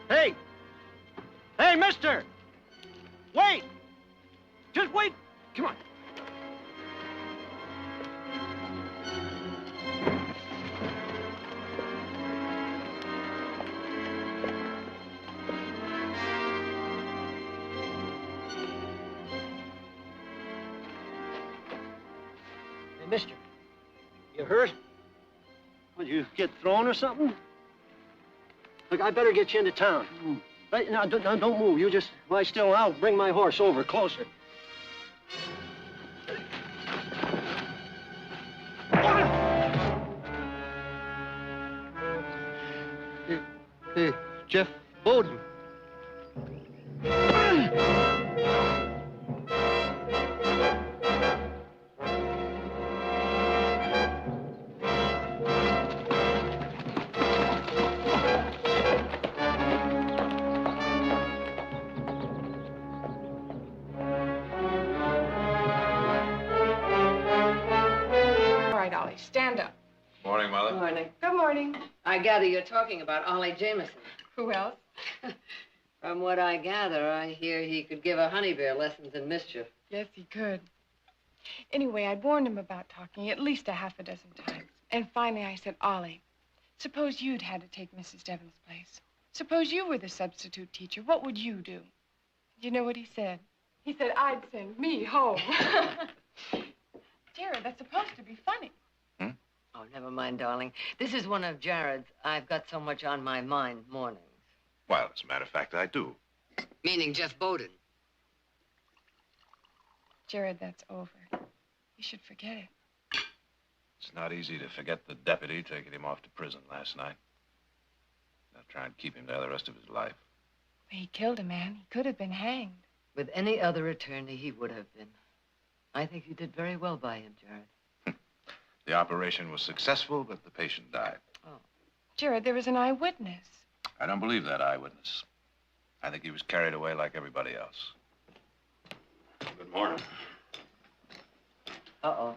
Hey! Hey, mister! Wait! Just wait! Come on. Hey, mister. You hurt? Would you get thrown or something? Look, I better get you into town. Right now, don't move. You just lie still, and I'll bring my horse over closer. Hey, Jeff Bowden. Stand up. Morning, Mother. Good morning. Good morning. I gather you're talking about Ollie Jameson. Who else? From what I gather, I hear he could give a honey bear lessons in mischief. Yes, he could. Anyway, I'd warned him about talking at least a half a dozen times. And finally I said, Ollie, suppose you'd had to take Mrs. Devon's place. Suppose you were the substitute teacher. What would you do? You know what he said? He said, I'd send me home. Jared, that's supposed to be funny. Oh, never mind, darling. This is one of Jared's I've got so much on my mind mornings. Well, as a matter of fact, I do. Meaning Jeff Bowden. Jared, that's over. You should forget it. It's not easy to forget the deputy taking him off to prison last night. I'll try and keep him there the rest of his life. He killed a man. He could have been hanged. With any other attorney, he would have been. I think you did very well by him, Jared. The operation was successful, but the patient died. Oh. Jared, there was an eyewitness. I don't believe that eyewitness. I think he was carried away like everybody else. Good morning. Uh-oh.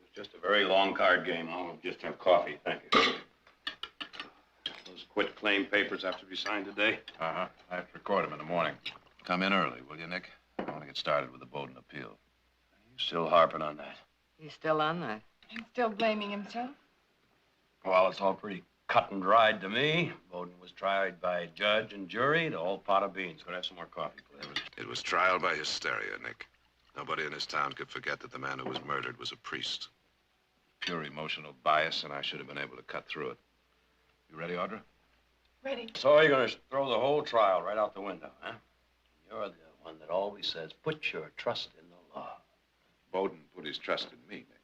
It's just a very long card game. I'll just have coffee, thank you. Those quit claim papers have to be signed today? Uh-huh. I have to record them in the morning. Come in early, will you, Nick? I want to get started with the Bowden appeal. You still harping on that? He's still on that. And still blaming himself? Well, it's all pretty cut and dried to me. Bowden was tried by judge and jury, the whole pot of beans. Could I have some more coffee, please? It was trial by hysteria, Nick. Nobody in this town could forget that the man who was murdered was a priest. Pure emotional bias, and I should have been able to cut through it. You ready, Audra? Ready. So you're going to throw the whole trial right out the window, huh? You're the one that always says, put your trust in the law. Bowden put his trust in me, Nick.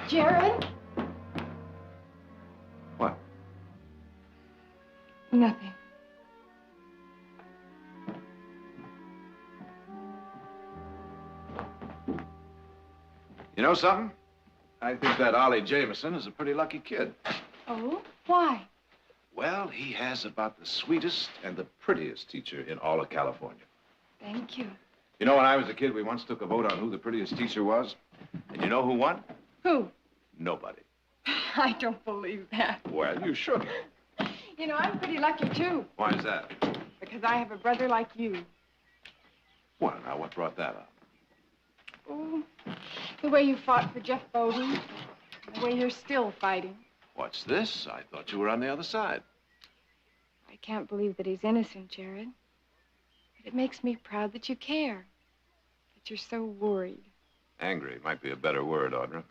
Jared? What? Nothing. You know something? I think that Ollie Jameson is a pretty lucky kid. Oh? Why? Well, he has about the sweetest and the prettiest teacher in all of California. Thank you. You know, when I was a kid, we once took a vote on who the prettiest teacher was. And you know who won? Who? Nobody. I don't believe that. Well, you should. You know, I'm pretty lucky, too. Why is that? Because I have a brother like you. Well, now, what brought that up? Oh, the way you fought for Jeff Bowden. The way you're still fighting. What's this? I thought you were on the other side. I can't believe that he's innocent, Jared. But it makes me proud that you care. That you're so worried. Angry might be a better word, Audra.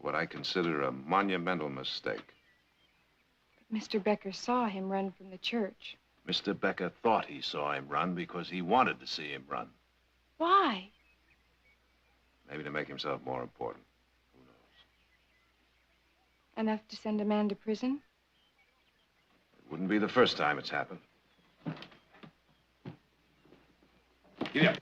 What I consider a monumental mistake. But Mr. Becker saw him run from the church. Mr. Becker thought he saw him run because he wanted to see him run. Why? Maybe to make himself more important. Who knows? Enough to send a man to prison? It wouldn't be the first time it's happened. Giddy up.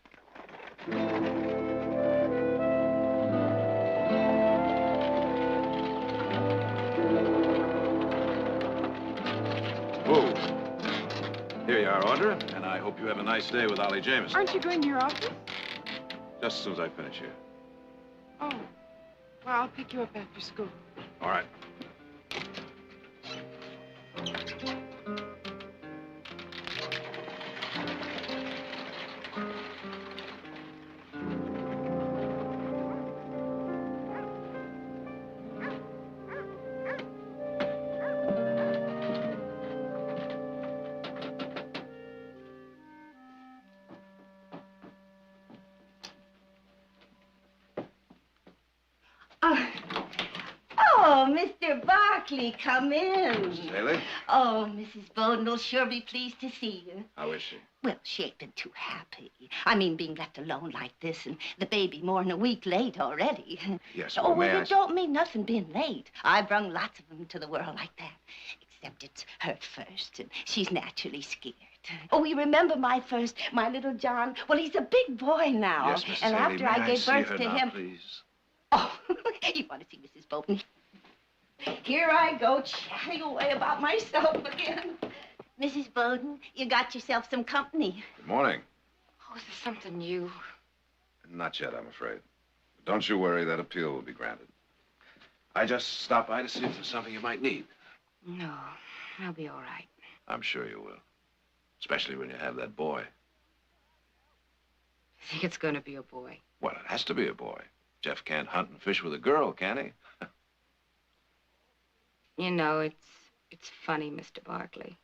our order, and I hope you have a nice day with Ollie Jameson. Aren't you going to your office? Just as soon as I finish here. Oh. Well, I'll pick you up after school. All right. Oh, Mr. Barkley, come in. Mrs. Haley? Oh, Mrs. Bowden will sure be pleased to see you. How is she? Well, she ain't been too happy. I mean, being left alone like this and the baby more than a week late already. Yes, Oh, may I... it don't mean nothing being late. I brung lots of them to the world like that. Except it's her first, and she's naturally scared. Oh, you remember my little John? Well, he's a big boy now. Yes, Mrs. And Haley, after may I gave see birth her to now, him... please? Oh, you want to see Mrs. Bowden? Here I go chatting away about myself again. Mrs. Bowden, you got yourself some company. Good morning. Oh, is there something new? Not yet, I'm afraid. But don't you worry, that appeal will be granted. I just stopped by to see if there's something you might need. No, I'll be all right. I'm sure you will. Especially when you have that boy. I think it's going to be a boy. Well, it has to be a boy. Jeff can't hunt and fish with a girl, can he? You know, it's funny, Mr. Barkley.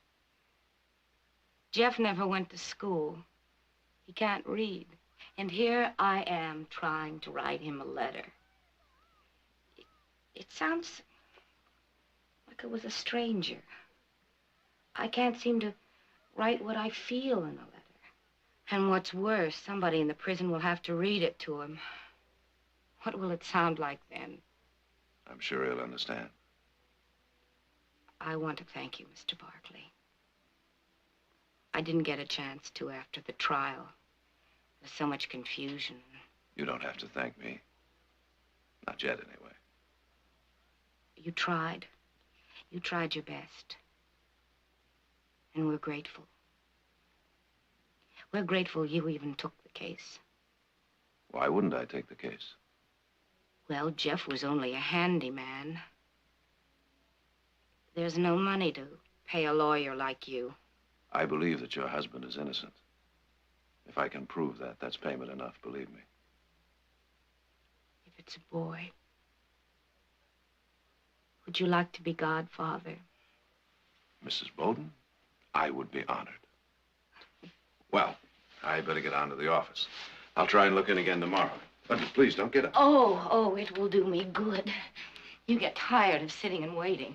Jeff never went to school. He can't read. And here I am trying to write him a letter. It sounds like it was a stranger. I can't seem to write what I feel in a letter. And what's worse, somebody in the prison will have to read it to him. What will it sound like then? I'm sure he'll understand. I want to thank you, Mr. Barkley. I didn't get a chance to after the trial. There's so much confusion. You don't have to thank me. Not yet, anyway. You tried. You tried your best. And we're grateful. We're grateful you even took the case. Why wouldn't I take the case? Well, Jeff was only a handyman. There's no money to pay a lawyer like you. I believe that your husband is innocent. If I can prove that, that's payment enough, believe me. If it's a boy, would you like to be godfather? Mrs. Bowden, I would be honored. Well, I better get on to the office. I'll try and look in again tomorrow. But please, don't get up. Oh, it will do me good. You get tired of sitting and waiting.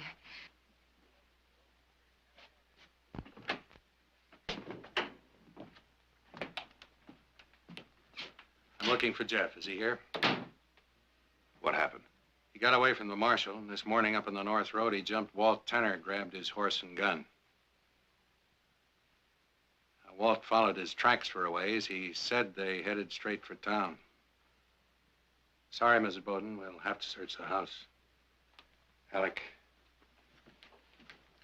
I'm looking for Jeff. Is he here? What happened? He got away from the marshal. This morning up on the North Road, he jumped Walt Tenner, grabbed his horse and gun. Walt followed his tracks for a ways. He said they headed straight for town. Sorry, Mrs. Bowden. We'll have to search the house. Alec.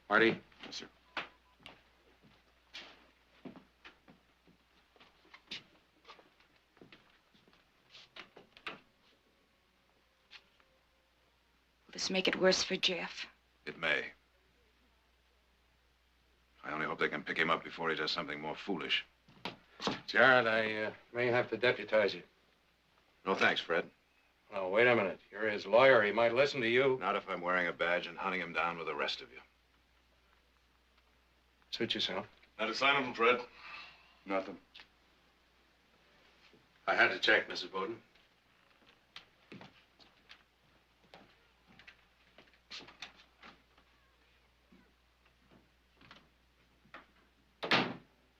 Marty? Yes, sir. Will this make it worse for Jeff? It may. I only hope they can pick him up before he does something more foolish. Jared, I may have to deputize you. No thanks, Fred. Oh, wait a minute. You're his lawyer. He might listen to you. Not if I'm wearing a badge and hunting him down with the rest of you. Suit yourself. Not assignable, Fred. Nothing. I had to check, Mrs. Bowden.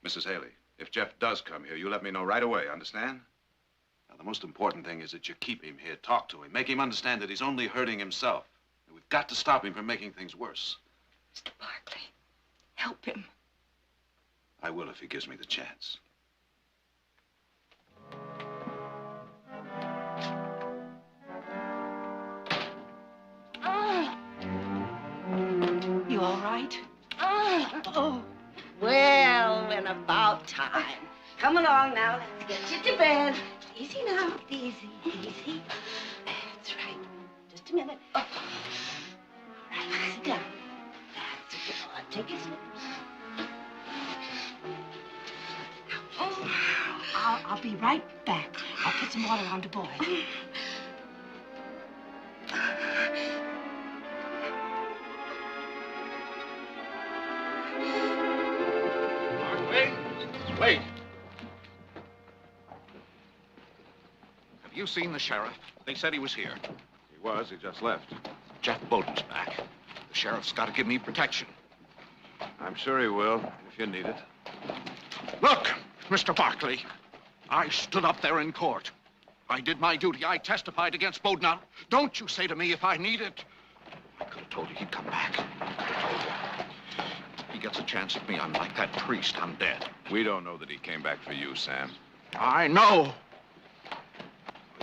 Mrs. Haley, if Jeff does come here, you let me know right away, understand? Now, the most important thing is that you keep him here, talk to him, make him understand that he's only hurting himself. And we've got to stop him from making things worse. Mr. Barkley, help him. I will if he gives me the chance. You all right? Oh. Well, when a time. Come along now. Let's get you to bed. Easy now. Easy, easy. That's right. Just a minute. Oh. All right, sit down. That's it. Go on. Take your slippers. Oh, I'll be right back. I'll put some water on the boy. Wait. Have you seen the sheriff? They said he was here. He was. He just left. Jeff Bowden's back. The sheriff's got to give me protection. I'm sure he will, if you need it. Look, Mr. Barkley, I stood up there in court. I did my duty. I testified against Bowden. Now, don't you say to me if I need it. I could have told you he'd come back. I could have told you. He gets a chance at me, I'm like that priest. I'm dead. We don't know that he came back for you, Sam. I know.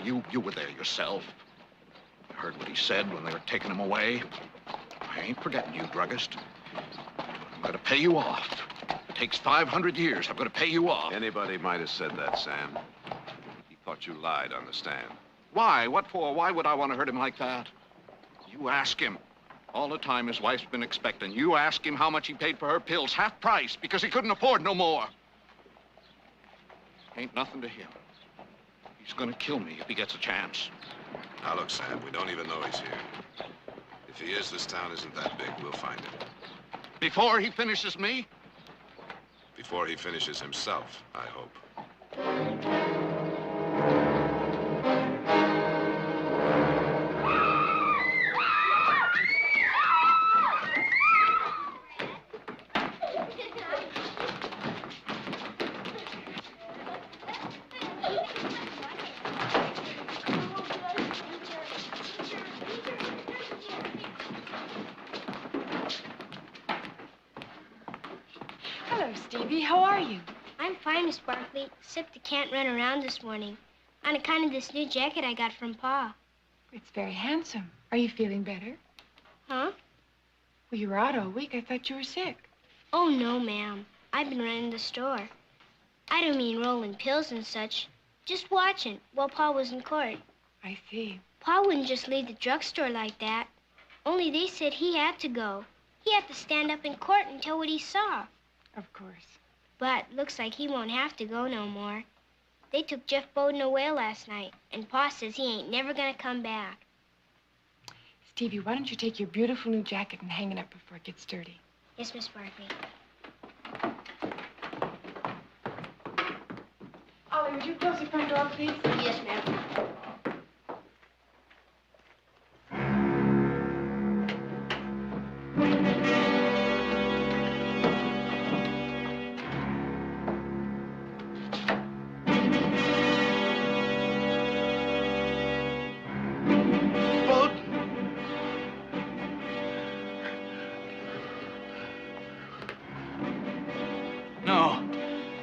You were there yourself. I heard what he said when they were taking him away. I ain't forgetting you, druggist. I'm going to pay you off. It takes 500 years. I'm going to pay you off. Anybody might have said that, Sam. He thought you lied on the stand. Why? What for? Why would I want to hurt him like that? You ask him. All the time his wife's been expecting. You ask him how much he paid for her pills, half price, because he couldn't afford no more. Ain't nothing to him. He's gonna kill me if he gets a chance. Now, look, Sam, we don't even know he's here. If he is, this town isn't that big. We'll find him. Before he finishes me? Before he finishes himself, I hope. Stevie, how are you? I'm fine, Miss Barkley, except I can't run around this morning on account of this new jacket I got from Pa. It's very handsome. Are you feeling better? Huh? Well, you were out all week. I thought you were sick. Oh, no, ma'am. I've been running the store. I don't mean rolling pills and such. Just watching while Pa was in court. I see. Pa wouldn't just leave the drugstore like that. Only they said he had to go. He had to stand up in court and tell what he saw. Of course. But looks like he won't have to go no more. They took Jeff Bowden away last night, and Pa says he ain't never gonna come back. Stevie, why don't you take your beautiful new jacket and hang it up before it gets dirty? Yes, Miss Barkley. Ollie, would you close the front door, please? Yes, ma'am.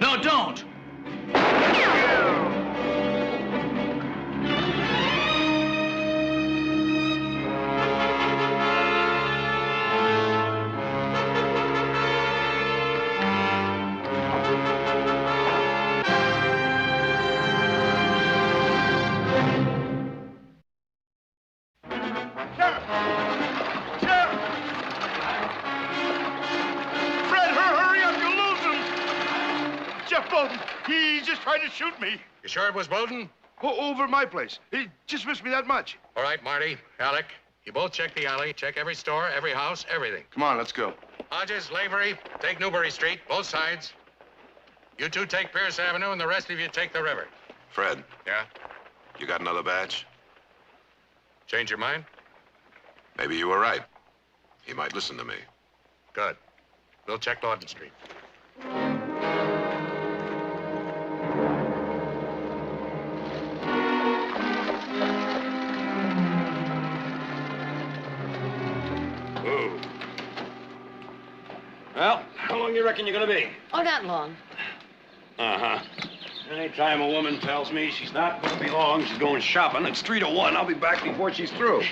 No, don't! He just tried to shoot me. You sure it was Bowden? Over at my place. He just missed me that much. All right, Marty, Alec, you both check the alley, check every store, every house, everything. Come on, let's go. Hodges, Lavery, take Newbury Street, both sides. You two take Pierce Avenue, and the rest of you take the river. Fred. Yeah? You got another badge? Change your mind? Maybe you were right. He might listen to me. Good. We'll check Lawton Street. Well, how long you reckon you're gonna be? Oh, not long. Uh-huh. Anytime a woman tells me she's not gonna be long, she's going shopping, it's 3 to 1. I'll be back before she's through.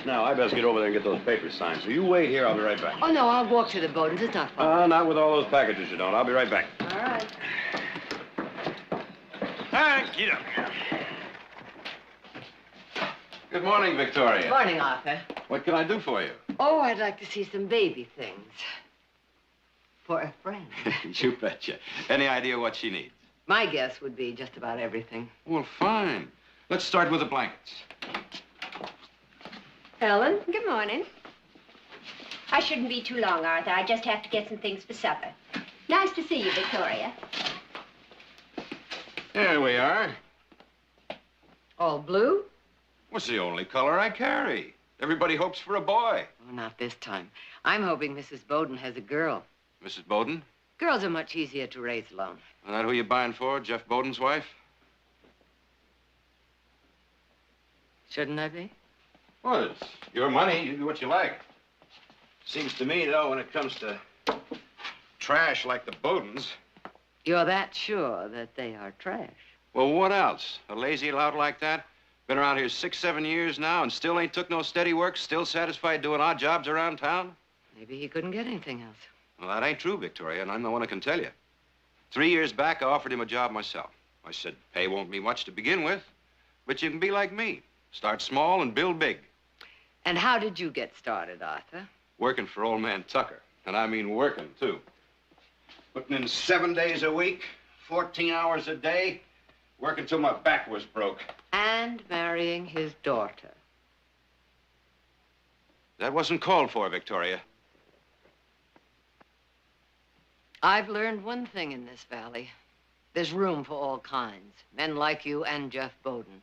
Now, I best get over there and get those papers signed. So you wait here, I'll be right back. Oh, no, I'll walk to the Bowdens. It's not far. Not with all those packages you don't. I'll be right back. All right. Get up here. Good morning, Victoria. Morning, Arthur. What can I do for you? Oh, I'd like to see some baby things. For a friend. You betcha. Any idea what she needs? My guess would be just about everything. Well, fine. Let's start with the blankets. Helen? Good morning. I shouldn't be too long, Arthur. I just have to get some things for supper. Nice to see you, Victoria. There we are. All blue? What's the only color I carry? Everybody hopes for a boy. Oh, not this time. I'm hoping Mrs. Bowden has a girl. Mrs. Bowden? Girls are much easier to raise alone. Is that who you buying for? Jeff Bowden's wife? Shouldn't I be? Well, it's your money. You do what you like. Seems to me, though, when it comes to trash like the Bowdens... You're that sure that they are trash? Well, what else? A lazy lout like that? Been around here 6, 7 years now and still ain't took no steady work, still satisfied doing odd jobs around town? Maybe he couldn't get anything else. Well, that ain't true, Victoria, and I'm the one who can tell you. 3 years back, I offered him a job myself. I said, pay won't be much to begin with, but you can be like me. Start small and build big. And how did you get started, Arthur? Working for old man Tucker. And I mean working, too. Putting in 7 days a week, 14 hours a day, working till my back was broke. And marrying his daughter. That wasn't called for, Victoria. I've learned one thing in this valley. There's room for all kinds. Men like you and Jeff Bowden.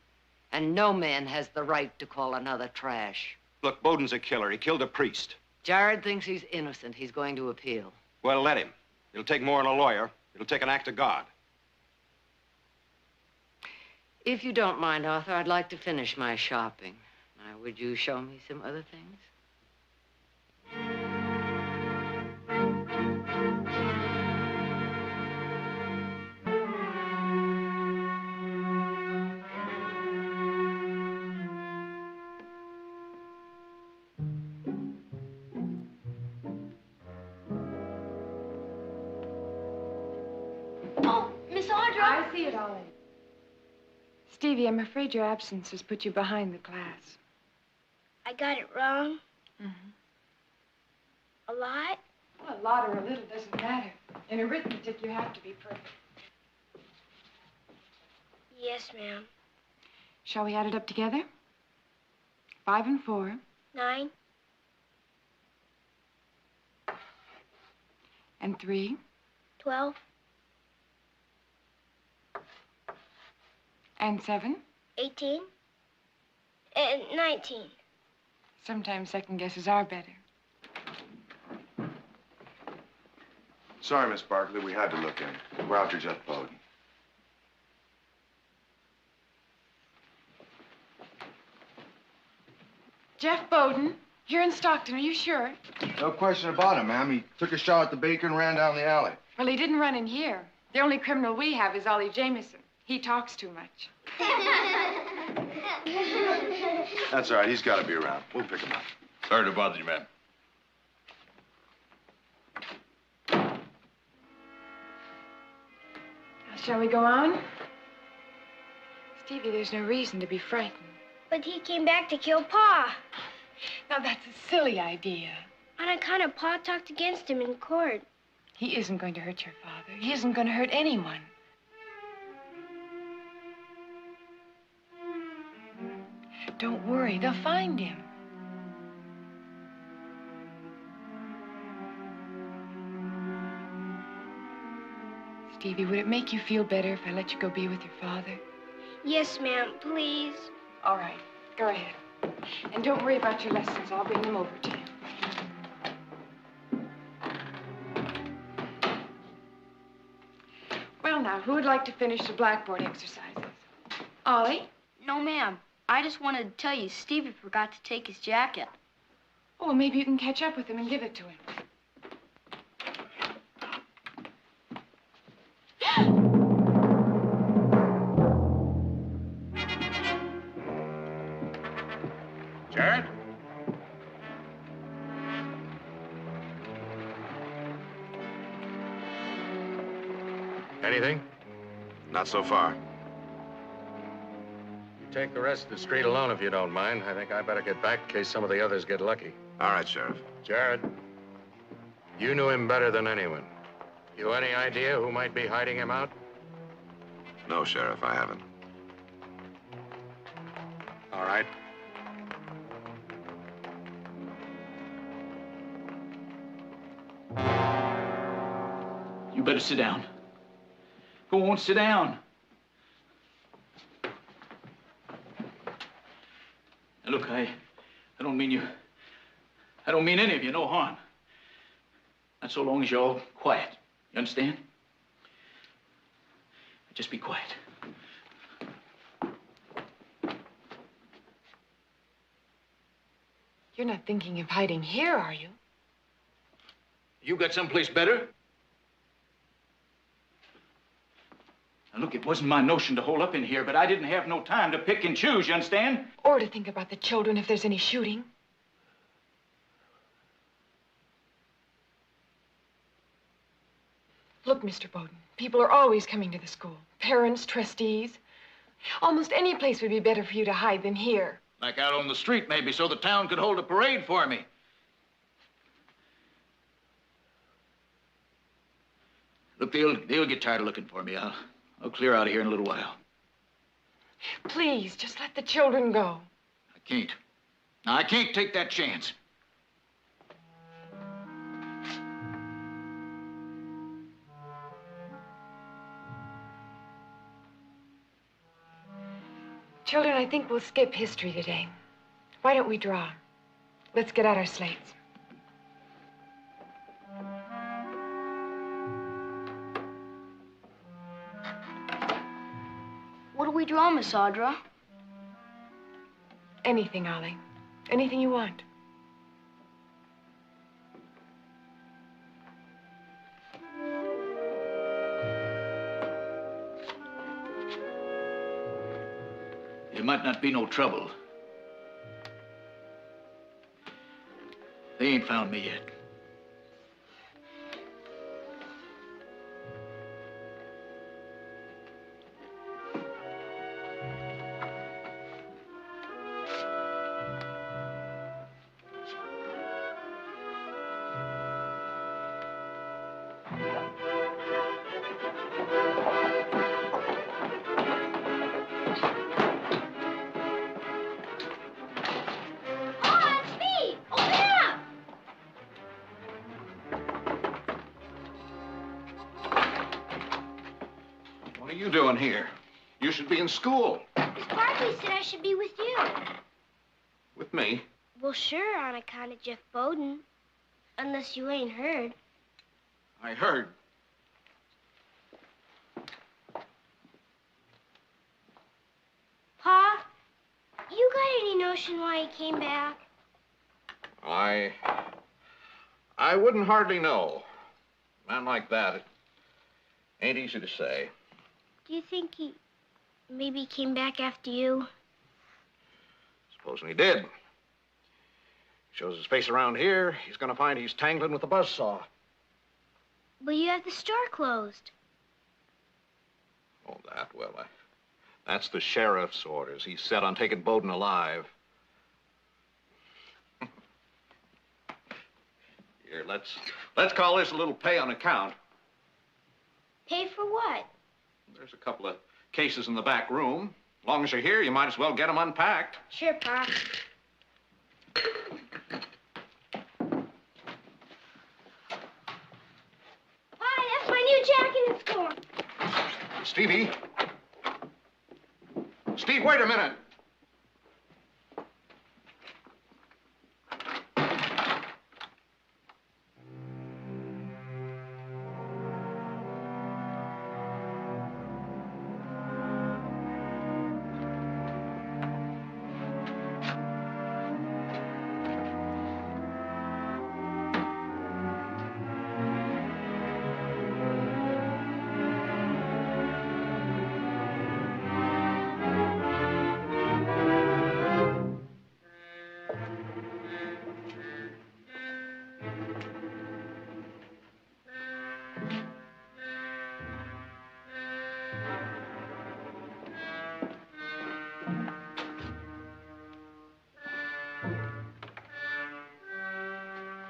And no man has the right to call another trash. Look, Bowden's a killer. He killed a priest. Jared thinks he's innocent. He's going to appeal. Well, let him. It'll take more than a lawyer. It'll take an act of God. If you don't mind, Arthur, I'd like to finish my shopping. Now, would you show me some other things? Oh, Miss Audra. I see it, Ollie. Stevie, I'm afraid your absence has put you behind the class. I got it wrong. Mm-hmm. A lot? Well, a lot or a little doesn't matter. In arithmetic, you have to be perfect. Yes, ma'am. Shall we add it up together? 5 and 4. 9. And 3. 12. And 7. 18. And 19. Sometimes second guesses are better. Sorry, Miss Barkley, we had to look in. We're after Jeff Bowden. Jeff Bowden, you're in Stockton, are you sure? No question about it, ma'am. He took a shot at the baker and ran down the alley. Well, he didn't run in here. The only criminal we have is Ollie Jameson. He talks too much. That's all right. He's got to be around. We'll pick him up. Sorry to bother you, ma'am. Shall we go on? Stevie, there's no reason to be frightened. But he came back to kill Pa. Now, that's a silly idea. On account of Pa talked against him in court. He isn't going to hurt your father. He isn't going to hurt anyone. Don't worry, they'll find him. Stevie, would it make you feel better if I let you go be with your father? Yes, ma'am, please. All right, go ahead. And don't worry about your lessons. I'll bring them over to you. Well, now, who would like to finish the blackboard exercises? Ollie? No, ma'am. I just wanted to tell you Stevie forgot to take his jacket. Oh, well, maybe you can catch up with him and give it to him. Jared? Anything? Not so far. take the rest of the street alone if you don't mind. I think I better get back in case some of the others get lucky. All right, Sheriff. Jared, you knew him better than anyone. You any idea who might be hiding him out? No, Sheriff, I haven't. All right. You better sit down. Go on, sit down. Now, look, I don't mean you. I don't mean any of you no harm. Not so long as you're all quiet. You understand? Just be quiet. You're not thinking of hiding here, are you? You got someplace better? Now, look, it wasn't my notion to hole up in here, but I didn't have no time to pick and choose, you understand? Or to think about the children if there's any shooting. Look, Mr. Bowden, people are always coming to the school. Parents, trustees. Almost any place would be better for you to hide than here. Like out on the street, maybe, so the town could hold a parade for me. Look, they'll get tired of looking for me. I'll clear out of here in a little while. Please, just let the children go. I can't. Now, I can't take that chance. Children, I think we'll skip history today. Why don't we draw? Let's get out our slates. What do we draw, Miss Audra? Anything, Ollie. Anything you want. There might not be no trouble. They ain't found me yet. What are you doing here? You should be in school. Miss Barkley said I should be with you. With me? Well, sure, on account of Jeff Bowden. Unless you ain't heard. I heard. Pa, you got any notion why he came back? I wouldn't hardly know. A man like that, it ain't easy to say. Do you think he maybe came back after you? Supposing he did. Shows his face around here, he's gonna find he's tangling with the buzzsaw. But you have the store closed. Oh, that's the sheriff's orders. He's set on taking Bowden alive. Here, let's call this a little pay on account. Pay for what? There's a couple of cases in the back room. As long as you're here, you might as well get them unpacked. Sure, Pa. Pa, that's my new jacket and score. Stevie. Steve, wait a minute.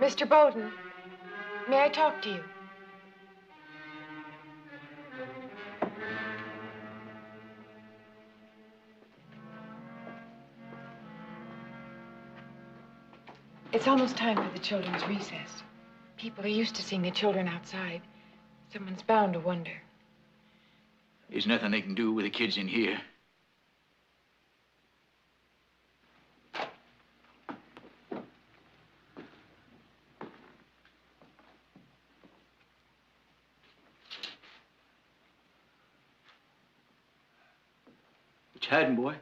Mr. Bowden, may I talk to you? It's almost time for the children's recess. People are used to seeing the children outside. Someone's bound to wonder. There's nothing they can do with the kids in here. What you hiding, boy?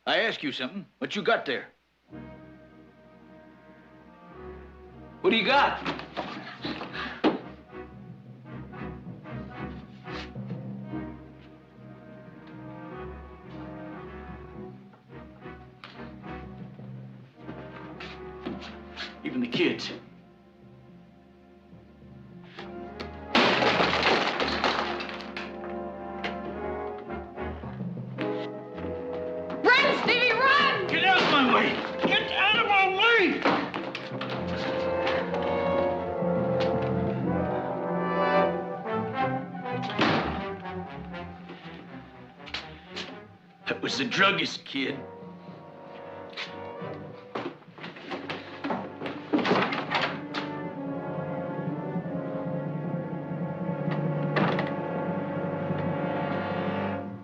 I ask you something. What you got there? What do you got? Even the kids. Run, Stevie, run! Get out of my way! Get out of my way! That was the druggist, kid.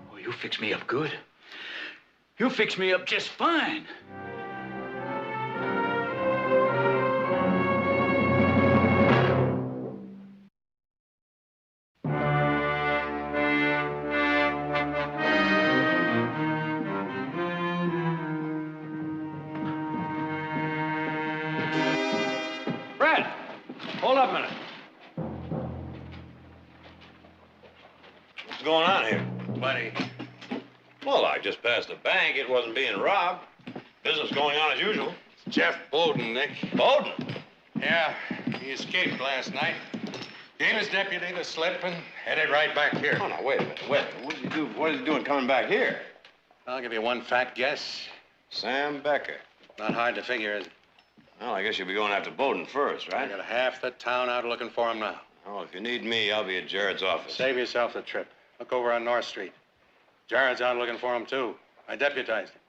Oh, you fix me up good. You fix me up just fine. Fred, hold up a minute. What's going on here? Buddy. Well, I just passed the bank. It wasn't being robbed. Business going on as usual. Jeff Bowden, Nick. Bowden? Yeah, he escaped last night. Gave his deputy the slip and headed right back here. Oh, no, wait a minute. Wait a minute. What did he do? What is he doing coming back here? I'll give you one fat guess. Sam Becker. Not hard to figure, is it? Well, I guess you'll be going after Bowden first, I right? got half the town out looking for him now. Oh, if you need me, I'll be at Jared's office. Save yourself the trip. Look over on North Street. Jared's out looking for him, too. I deputized him.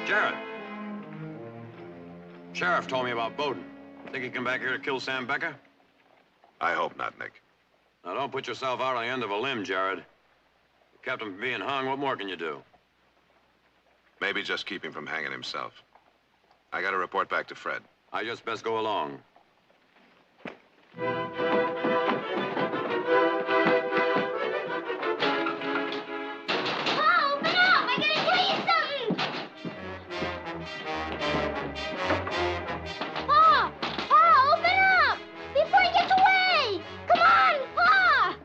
Jared. Sheriff told me about Bowden. Think he'd come back here to kill Sam Becker? I hope not, Nick. Now, don't put yourself out on the end of a limb, Jared. You kept him from being hung. What more can you do? Maybe just keep him from hanging himself. I got to report back to Fred. I just best go along. Pa, open up! I gotta tell you something! Pa! Pa, open up! Before he gets away! Come on, Pa!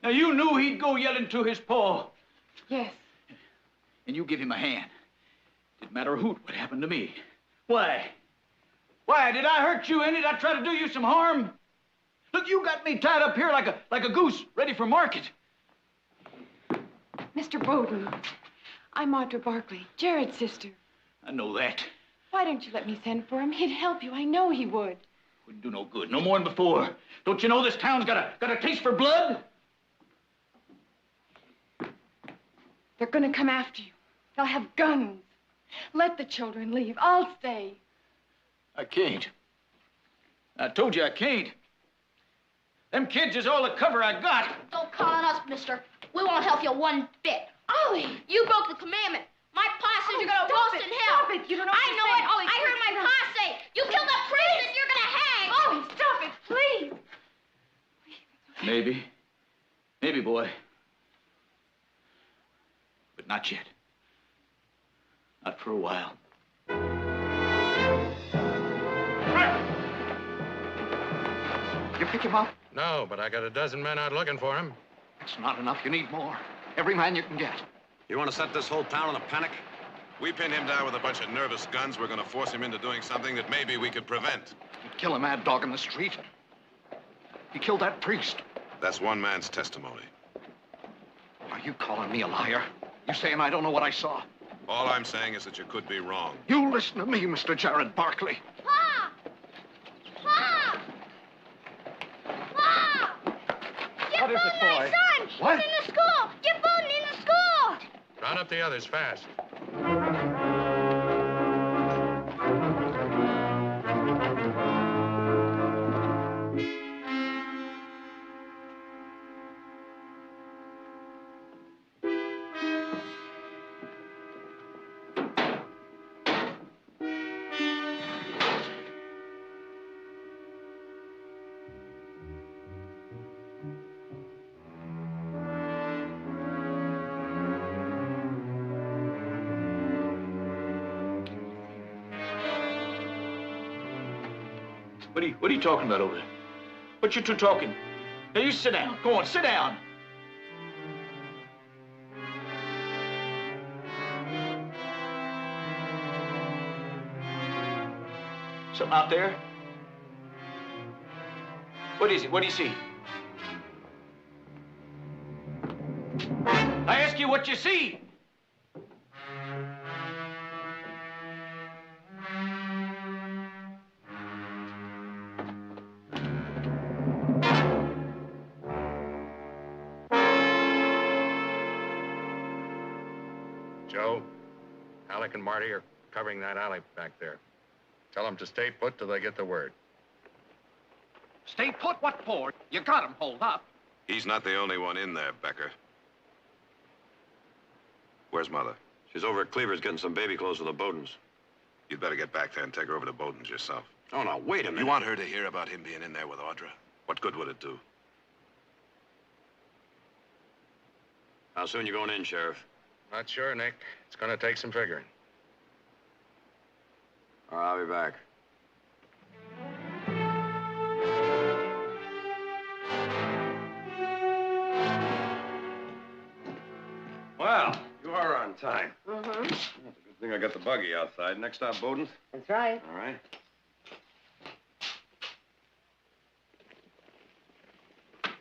Now, you knew he'd go yelling to his paw. Yes. And you give him a hand. Didn't matter a hoot what happened to me. Why? Why, did I hurt you any? Did I try to do you some harm? Look, you got me tied up here like a goose ready for market. Mr. Bowden, I'm Audra Barkley, Jared's sister. I know that. Why don't you let me send for him? He'd help you. I know he would. Wouldn't do no good. No more than before. Don't you know this town's got a taste for blood? They're gonna come after you. They'll have guns. Let the children leave. I'll stay. I can't. I told you I can't. Them kids is all the cover I got. Don't call on us, mister. We won't help you one bit. Ollie! You broke the commandment. My pa says you're gonna roast in hell. Stop it. You don't know I what know you're it. saying. Ollie, I heard my please, pa say, you killed a priest and you're gonna hang. Ollie, stop it, please. Maybe. Maybe, boy. But not yet. Not for a while. pick him up? No, but I got a dozen men out looking for him. It's not enough. You need more. Every man you can get. You want to set this whole town in a panic? We pin him down with a bunch of nervous guns. We're going to force him into doing something that maybe we could prevent. He'd kill a mad dog in the street. He killed that priest. That's one man's testimony. Are you calling me a liar? You saying I don't know what I saw? All I'm saying is that you could be wrong. You listen to me, Mr. Jared Barkley. Pa! Pa! Pa! What is it, boy? My son! What? He's in the school! Get Bowden in the school! Round up the others fast. What are you talking about over there? What you two talking? Now you sit down. Go on, sit down. Something out there? What is it? What do you see? I ask you what you see. Joe, Alec and Marty are covering that alley back there. Tell them to stay put till they get the word. Stay put? What for? You got him holed up. He's not the only one in there, Becker. Where's Mother? She's over at Cleaver's getting some baby clothes for the Bowdens. You'd better get back there and take her over to Bowden's yourself. Oh, now, wait a minute. You want her to hear about him being in there with Audra? What good would it do? How soon you going in, Sheriff? Not sure, Nick. It's gonna take some figuring. All right, I'll be back. Well, you are on time. Mm-hmm. That's a good thing I got the buggy outside. Next stop, Bowden's. That's right. All right.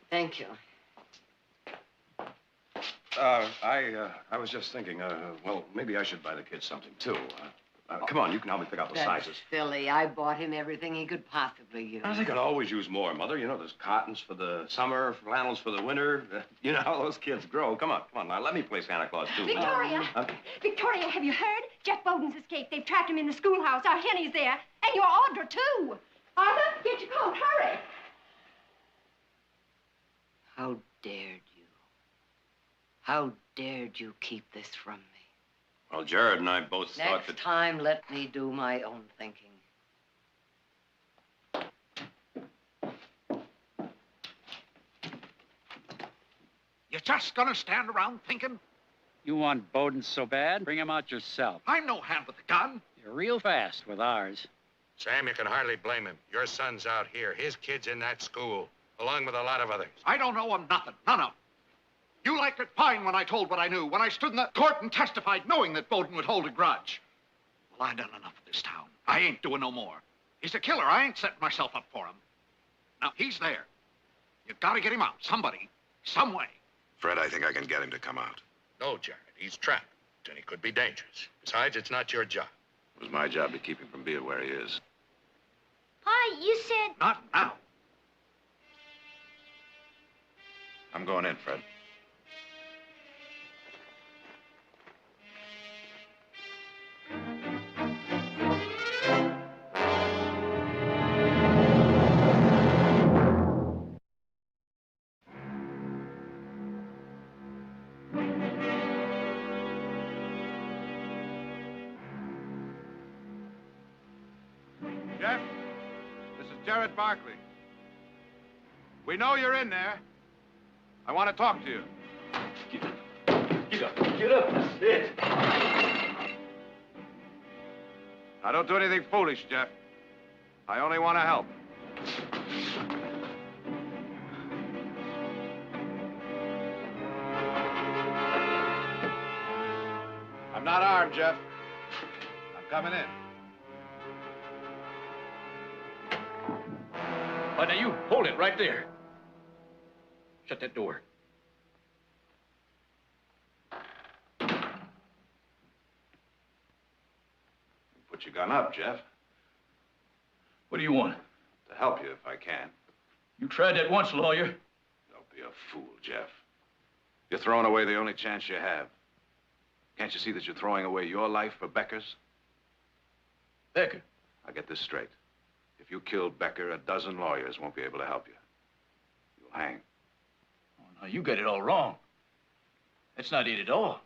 Thank you. I was just thinking, well, maybe I should buy the kids something, too. Come on, you can help me pick out the That's sizes. silly. I bought him everything he could possibly use. I think I'd always use more, Mother. You know, there's cottons for the summer, flannels for the winter. You know how those kids grow. Come on, now, let me play Santa Claus, too. Victoria! Victoria, have you heard? Jeff Bowden's escaped. They've trapped him in the schoolhouse. Our Henny's there. And your Audra, too. Arthur, get your coat. Hurry. How dared you? How dared you keep this from me? Well, Jared and I both thought Next that... time, let me do my own thinking. You just gonna stand around thinking? You want Bowden so bad? Bring him out yourself. I'm no hand with a gun. You're real fast with ours. Sam, you can hardly blame him. Your son's out here. His kid's in that school, along with a lot of others. I don't owe him nothing. None of 'em. You liked it fine when I told what I knew, when I stood in the court and testified knowing that Bowden would hold a grudge. Well, I done enough of this town. I ain't doing no more. He's a killer. I ain't setting myself up for him. Now, he's there. You gotta get him out. Somebody. Some way. Fred, I think I can get him to come out. No, Jared. He's trapped, and he could be dangerous. Besides, it's not your job. It was my job to keep him from being where he is. Pa, you said... Not now. I'm going in, Fred. Jeff, this is Jared Barkley. We know you're in there. I want to talk to you. Get up. Get up. That's it. Now, don't do anything foolish, Jeff. I only want to help. not armed, Jeff. I'm coming in. Why, now you hold it right there. Shut that door. Put your gun up, Jeff. What do you want? To help you if I can. You tried that once, lawyer. Don't be a fool, Jeff. You're throwing away the only chance you have. Can't you see that you're throwing away your life for Becker's? Becker? I'll get this straight. If you killed Becker, a dozen lawyers won't be able to help you. You'll hang. Oh, now, you got it all wrong. That's not it at all.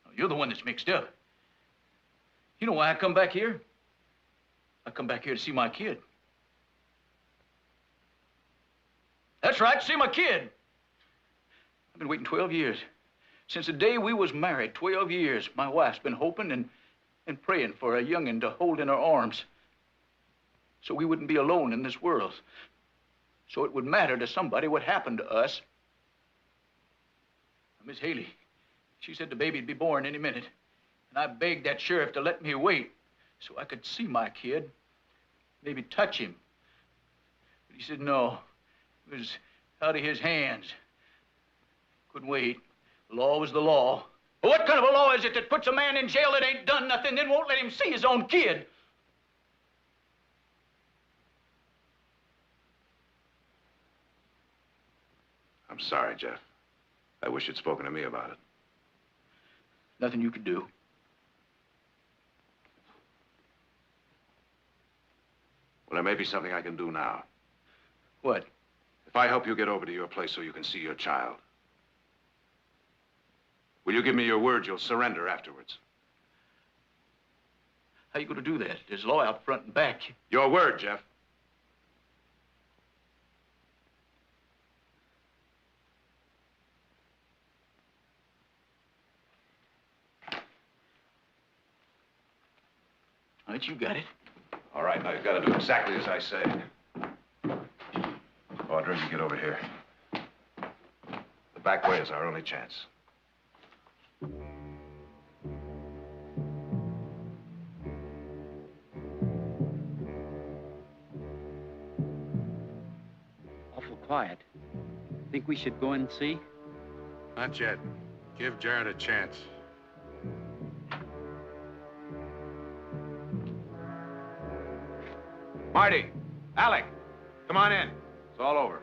No, you're the one that's mixed up. You know why I come back here? I come back here to see my kid. That's right, see my kid. I've been waiting 12 years. Since the day we was married, 12 years, my wife's been hoping and praying for a young'un to hold in her arms so we wouldn't be alone in this world. So it would matter to somebody what happened to us. Now, Miss Haley, she said the baby'd be born any minute. And I begged that sheriff to let me wait so I could see my kid, maybe touch him. But he said no. It was out of his hands. Couldn't wait. The law was the law. But what kind of a law is it that puts a man in jail that ain't done nothing, then won't let him see his own kid? I'm sorry, Jeff. I wish you'd spoken to me about it. Nothing you could do. Well, there may be something I can do now. What? If I help you get over to your place so you can see your child, will you give me your word you'll surrender afterwards? How you going to do that? There's law out front and back. Your word, Jeff. All right, you got it. All right, now you've got to do exactly as I say. Audrey, you get over here. The back way is our only chance. Awful quiet. Think we should go in and see? Not yet. Give Jared a chance. Marty, Alec, come on in. It's all over.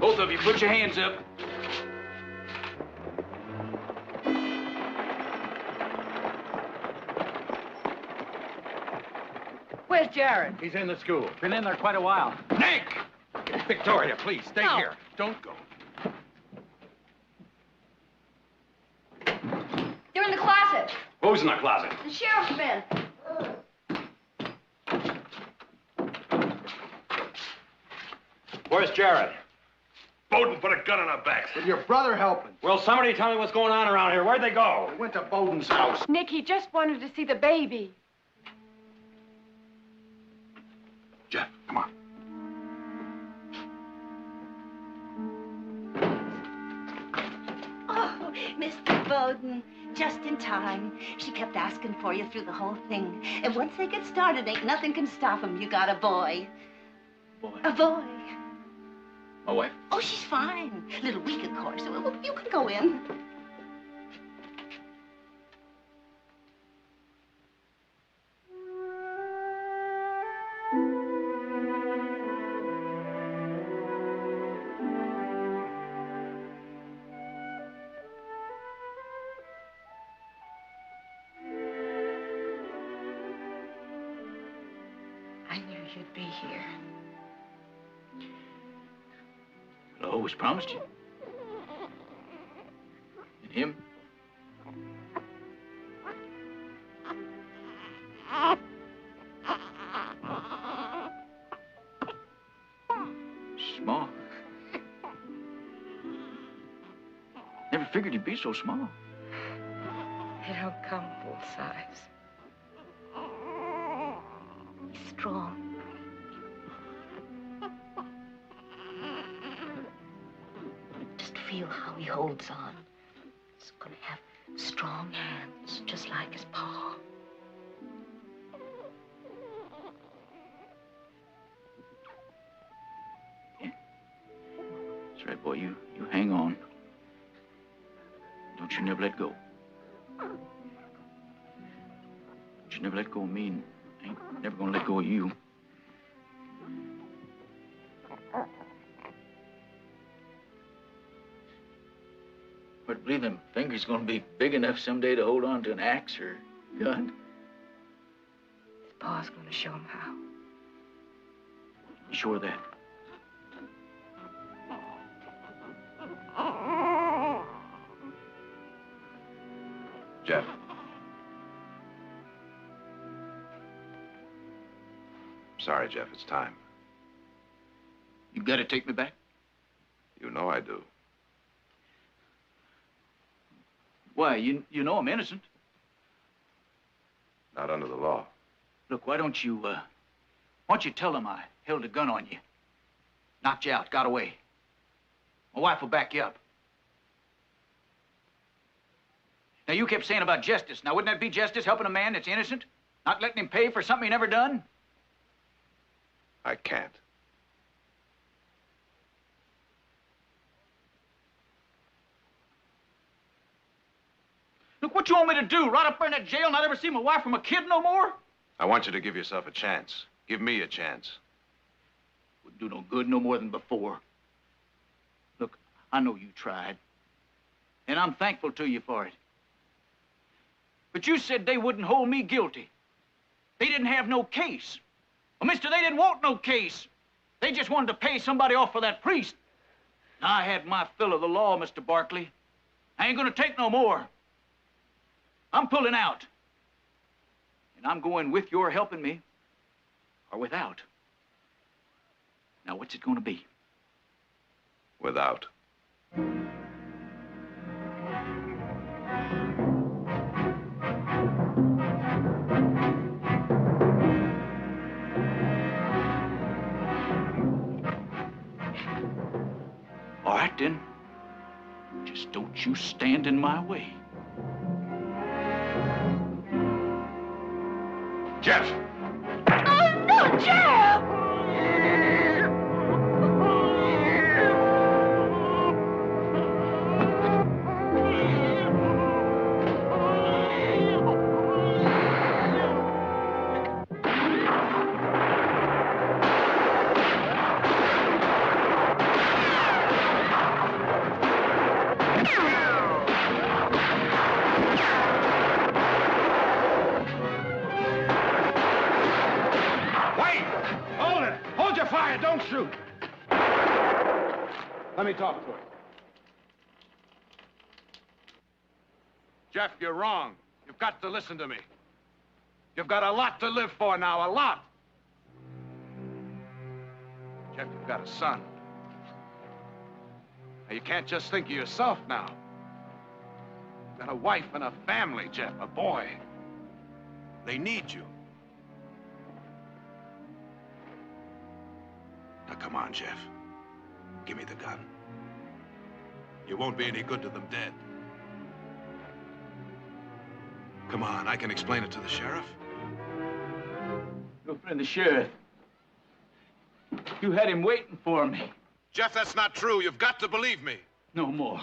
Both of you, put your hands up. Where's Jared? He's in the school. Been in there quite a while. Nick! Victoria, please, stay here. Don't go. They're in the closet. Who's in the closet? The sheriff's men. Where's Jared? Bowden put a gun on our backs. With your brother helping. Will somebody tell me what's going on around here? Where'd they go? We went to Bowden's house. Nick, he just wanted to see the baby. Jeff, come on. Oh, Mr. Bowden, just in time. She kept asking for you through the whole thing. And once they get started, ain't nothing can stop them. You got a boy. Boy? A boy. My wife? Oh, she's fine. A little weak, of course. Well, you can go in. I knew you'd be here. I always promised you. And him? Small. Never figured he'd be so small. They don't come full size. feel how he holds on. He's gonna have strong hands, just like his pa. That's right, boy. You hang on. Don't you never let go. Don't you never let go of me, and I ain't never gonna let go of you. But I believe them fingers gonna be big enough someday to hold on to an axe or a gun. His pa's gonna show him how. You sure of that? Jeff. Sorry, Jeff, it's time. You gotta take me back? You know I do. Why, you know I'm innocent. Not under the law. Look, why don't you tell them I held a gun on you? Knocked you out, got away. My wife will back you up. Now, you kept saying about justice. Now, wouldn't that be justice, helping a man that's innocent? Not letting him pay for something he never done? I can't. Look, what you want me to do? Rot up there in that jail, not ever see my wife or my kid no more? I want you to give yourself a chance. Give me a chance. Wouldn't do no good no more than before. Look, I know you tried. And I'm thankful to you for it. But you said they wouldn't hold me guilty. They didn't have no case. Well, mister, they didn't want no case. They just wanted to pay somebody off for that priest. Now, I had my fill of the law, Mr. Barkley. I ain't gonna take no more. I'm pulling out. And I'm going with your helping me, or without. Now, what's it gonna be? Without. All right, then. Just don't you stand in my way. Jeff! Oh, no, Jeff! Don't shoot. Let me talk to him. Jeff, you're wrong. You've got to listen to me. You've got a lot to live for now, a lot. Jeff, you've got a son. Now, you can't just think of yourself now. You've got a wife and a family, Jeff, a boy. They need you. Now, come on, Jeff. Give me the gun. You won't be any good to them dead. Come on, I can explain it to the sheriff. Your friend, the sheriff. You had him waiting for me. Jeff, that's not true. You've got to believe me. No more.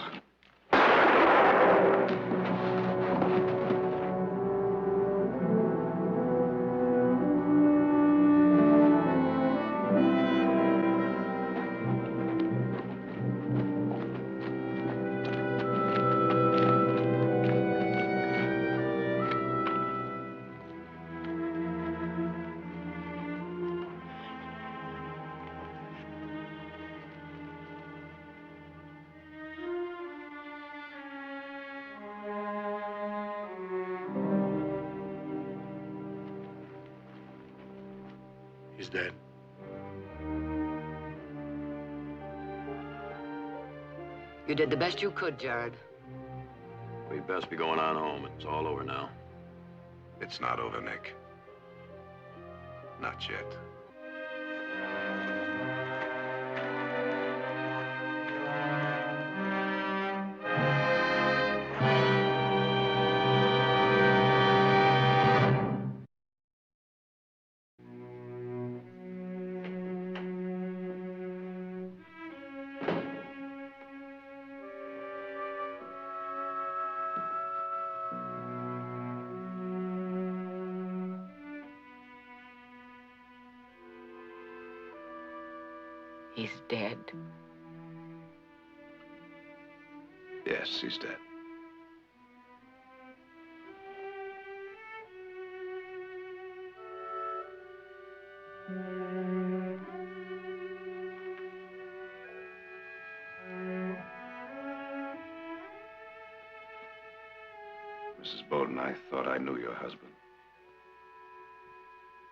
He's dead. You did the best you could, Jared. We'd best be going on home. It's all over now. It's not over, Nick. Not yet. He's dead. Yes, he's dead. Mrs. Bowden, I thought I knew your husband.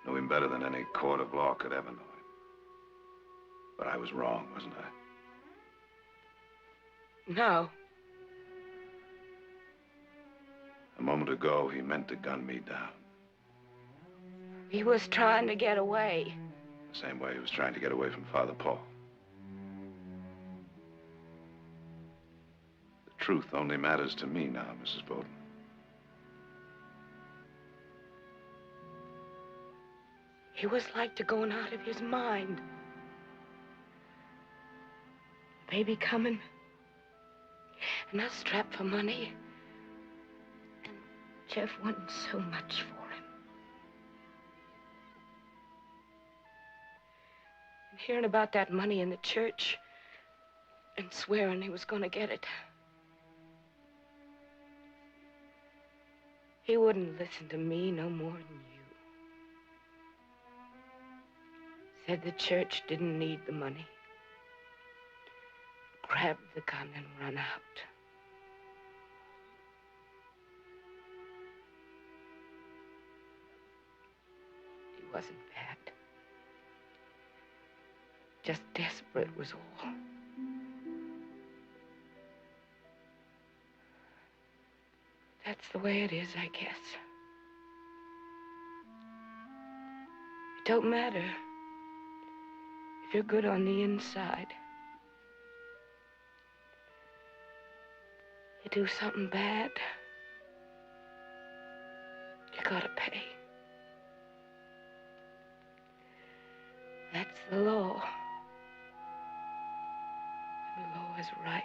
Knew him better than any court of law could ever know him. But I was wrong, wasn't I? No. A moment ago, he meant to gun me down. He was trying to get away. The same way he was trying to get away from Father Paul. The truth only matters to me now, Mrs. Bowden. He was like to going out of his mind. Baby coming. And us strapped for money. And Jeff wanting so much for him. And hearing about that money in the church and swearing he was going to get it. He wouldn't listen to me no more than you. Said the church didn't need the money. Grabbed the gun and run out. He wasn't bad. Just desperate was all. That's the way it is, I guess. It don't matter if you're good on the inside. You do something bad, you gotta pay. That's the law. And the law is right.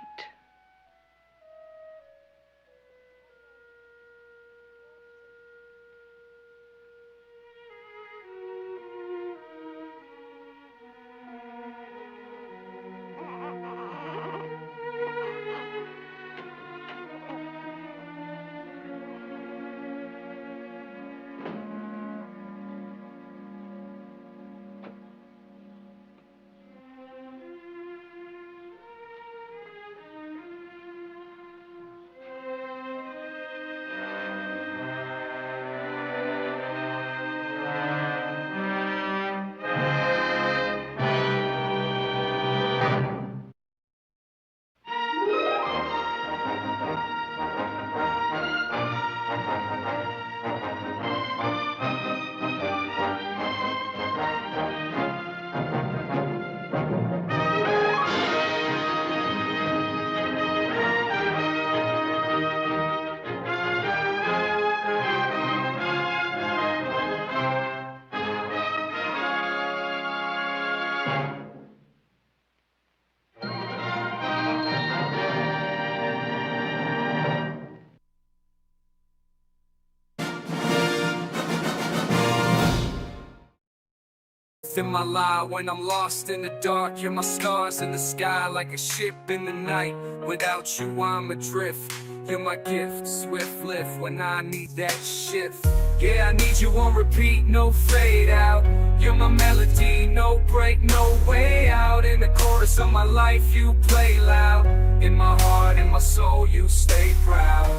In my life when I'm lost in the dark, you're my stars in the sky, like a ship in the night. Without you I'm adrift. You're my gift, swift lift when I need that shift. Yeah, I need you on repeat, no fade out. You're my melody, no break, no way out. In the chorus of my life you play loud. In my heart, in my soul you stay proud.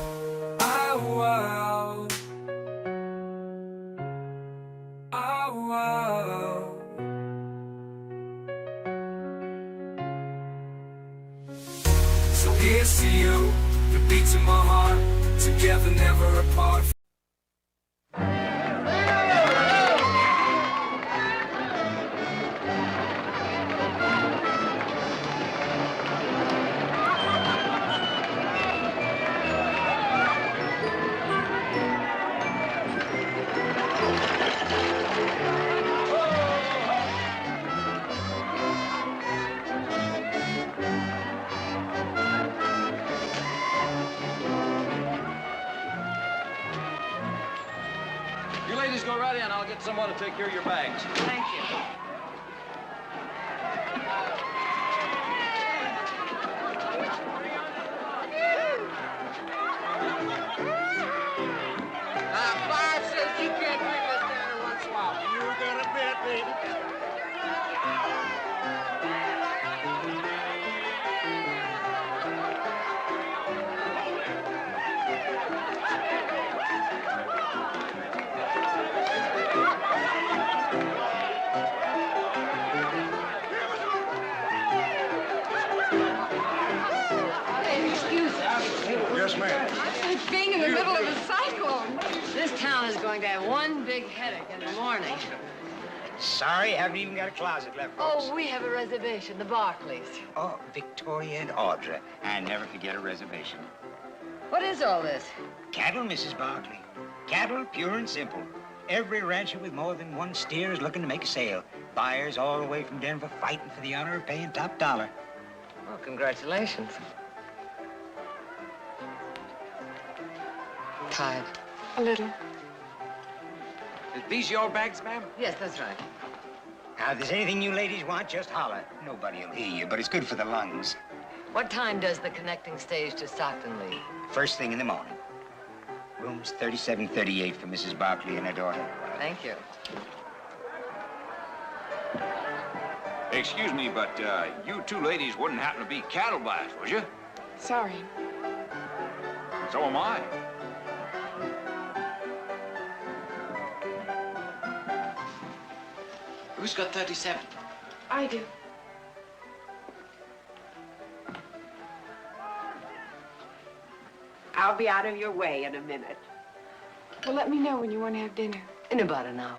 Oh, wow. Oh, wow. So here's to you, the beats in my heart, together never apart. Ladies, go right in. I'll get someone to take care of your bags. Thank you. headache in the morning. Sorry, haven't even got a closet left, folks. Oh, we have a reservation, the Barkleys. Oh, Victoria and Audra. I never forget a reservation. What is all this? Cattle, Mrs. Barkley. Cattle, pure and simple. Every rancher with more than one steer is looking to make a sale. Buyers all the way from Denver fighting for the honor of paying top dollar. Well, congratulations. Tired? A little. Is these your bags, ma'am? Yes, that's right. Now, if there's anything you ladies want, just holler. Nobody'll hear you, but it's good for the lungs. What time does the connecting stage to Stockton leave? First thing in the morning. Rooms 3738 for Mrs. Barkley and her daughter. Thank you. Excuse me, but you two ladies wouldn't happen to be cattle buyers, would you? Sorry. So am I. Who's got 37? I do. I'll be out of your way in a minute. Well, let me know when you want to have dinner. In about an hour.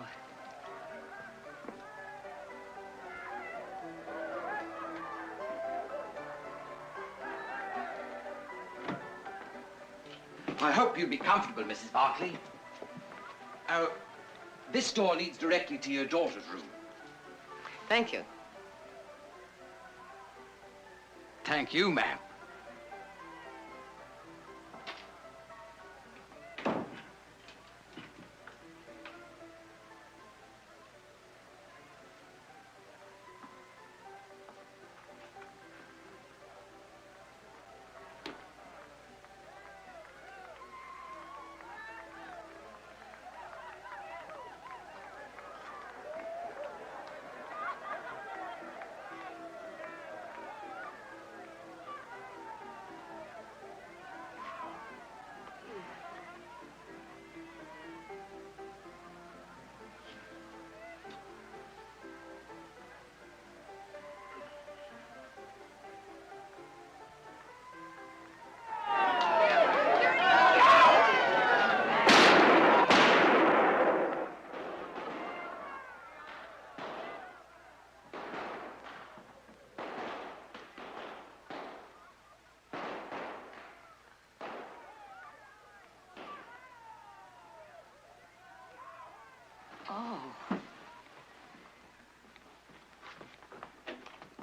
I hope you'll be comfortable, Mrs. Barkley. This door leads directly to your daughter's room. Thank you. Thank you, ma'am. Oh.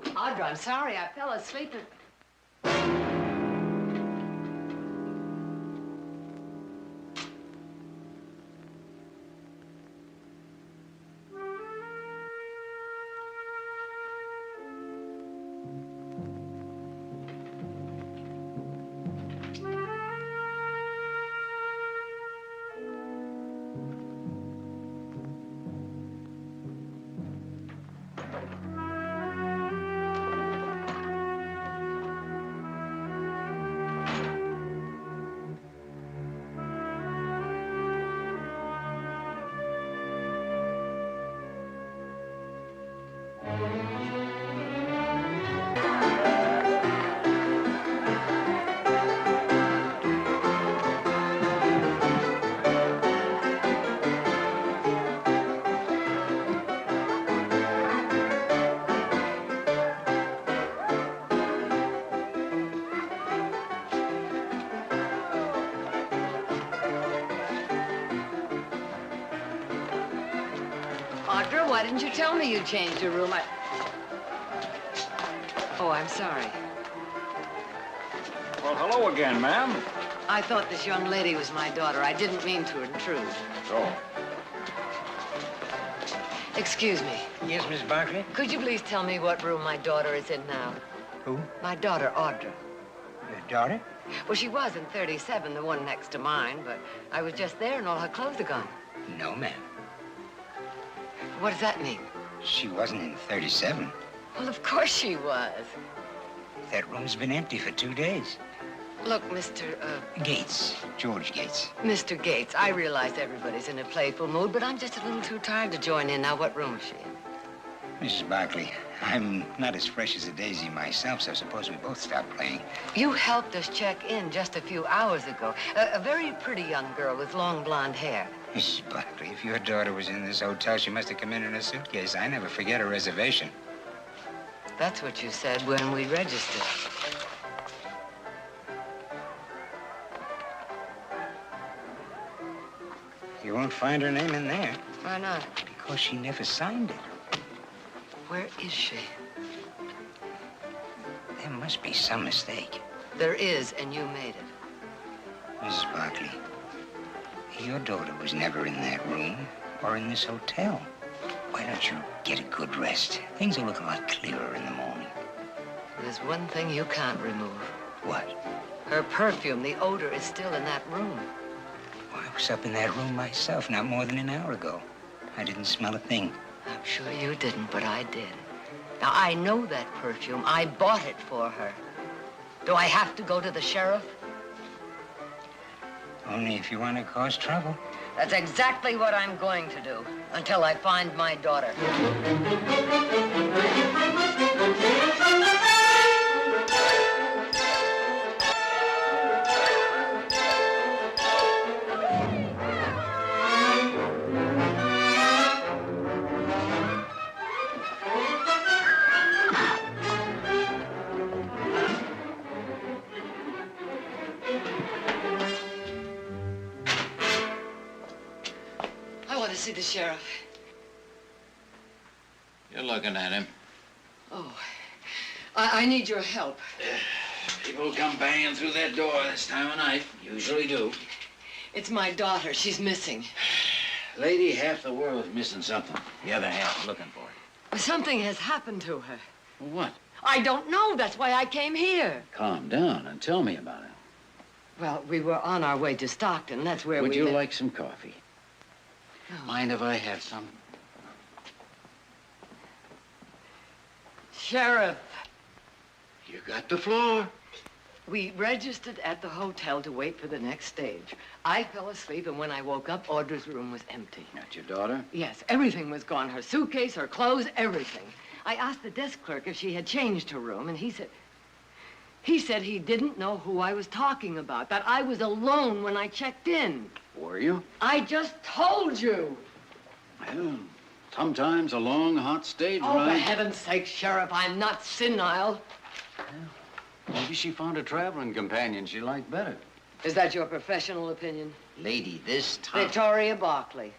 Audra, I'm sorry. I fell asleep at... Audra, why didn't you tell me you changed your room? Oh, I'm sorry. Well, hello again, ma'am. I thought this young lady was my daughter. I didn't mean to intrude. So? Excuse me. Yes, Miss Barkley? Could you please tell me what room my daughter is in now? Who? My daughter, Audra. Your daughter? Well, she was in 37, the one next to mine, but I was just there and all her clothes are gone. No, ma'am. What does that mean? She wasn't in 37. Well, of course she was. That room's been empty for 2 days. Look, Mr. Gates. George Gates. Mr. Gates, I realize everybody's in a playful mood, but I'm just a little too tired to join in. Now, what room is she in? Mrs. Barkley, I'm not as fresh as a daisy myself, so suppose we both stop playing. You helped us check in just a few hours ago. A very pretty young girl with long blonde hair. Mrs. Barkley, if your daughter was in this hotel, she must have come in a suitcase. I never forget a reservation. That's what you said when we registered. You won't find her name in there. Why not? Because she never signed it. Where is she? There must be some mistake. There is, and you made it. Mrs. Barkley, your daughter was never in that room or in this hotel. Why don't you get a good rest? Things will look a lot clearer in the morning. There's one thing you can't remove. What? Her perfume. The odor is still in that room. Well, I was up in that room myself not more than an hour ago. I didn't smell a thing. I'm sure you didn't, but I did. Now, I know that perfume. I bought it for her. Do I have to go to the sheriff? Only if you want to cause trouble. That's exactly what I'm going to do, until I find my daughter. See the sheriff. You're looking at him. Oh, I need your help. People come banging through that door this time of night. Usually do. It's my daughter. She's missing. Lady, half the world's missing something. The other half looking for it. Something has happened to her. What? I don't know. That's why I came here. Calm down and tell me about it. Well, we were on our way to Stockton. That's where Would we you lived. like some coffee? No. Mind if I have some? Sheriff. You got the floor. We registered at the hotel to wait for the next stage. I fell asleep, and when I woke up, Audra's room was empty. That's your daughter? Yes, everything was gone. Her suitcase, her clothes, everything. I asked the desk clerk if she had changed her room, and he said he didn't know who I was talking about, that I was alone when I checked in. Were you? I just told you. Well, sometimes a long, hot stage Oh, ride. for heaven's sake, Sheriff, I'm not senile. Maybe she found a traveling companion she liked better. Is that your professional opinion? Lady, this time... Victoria Barkley.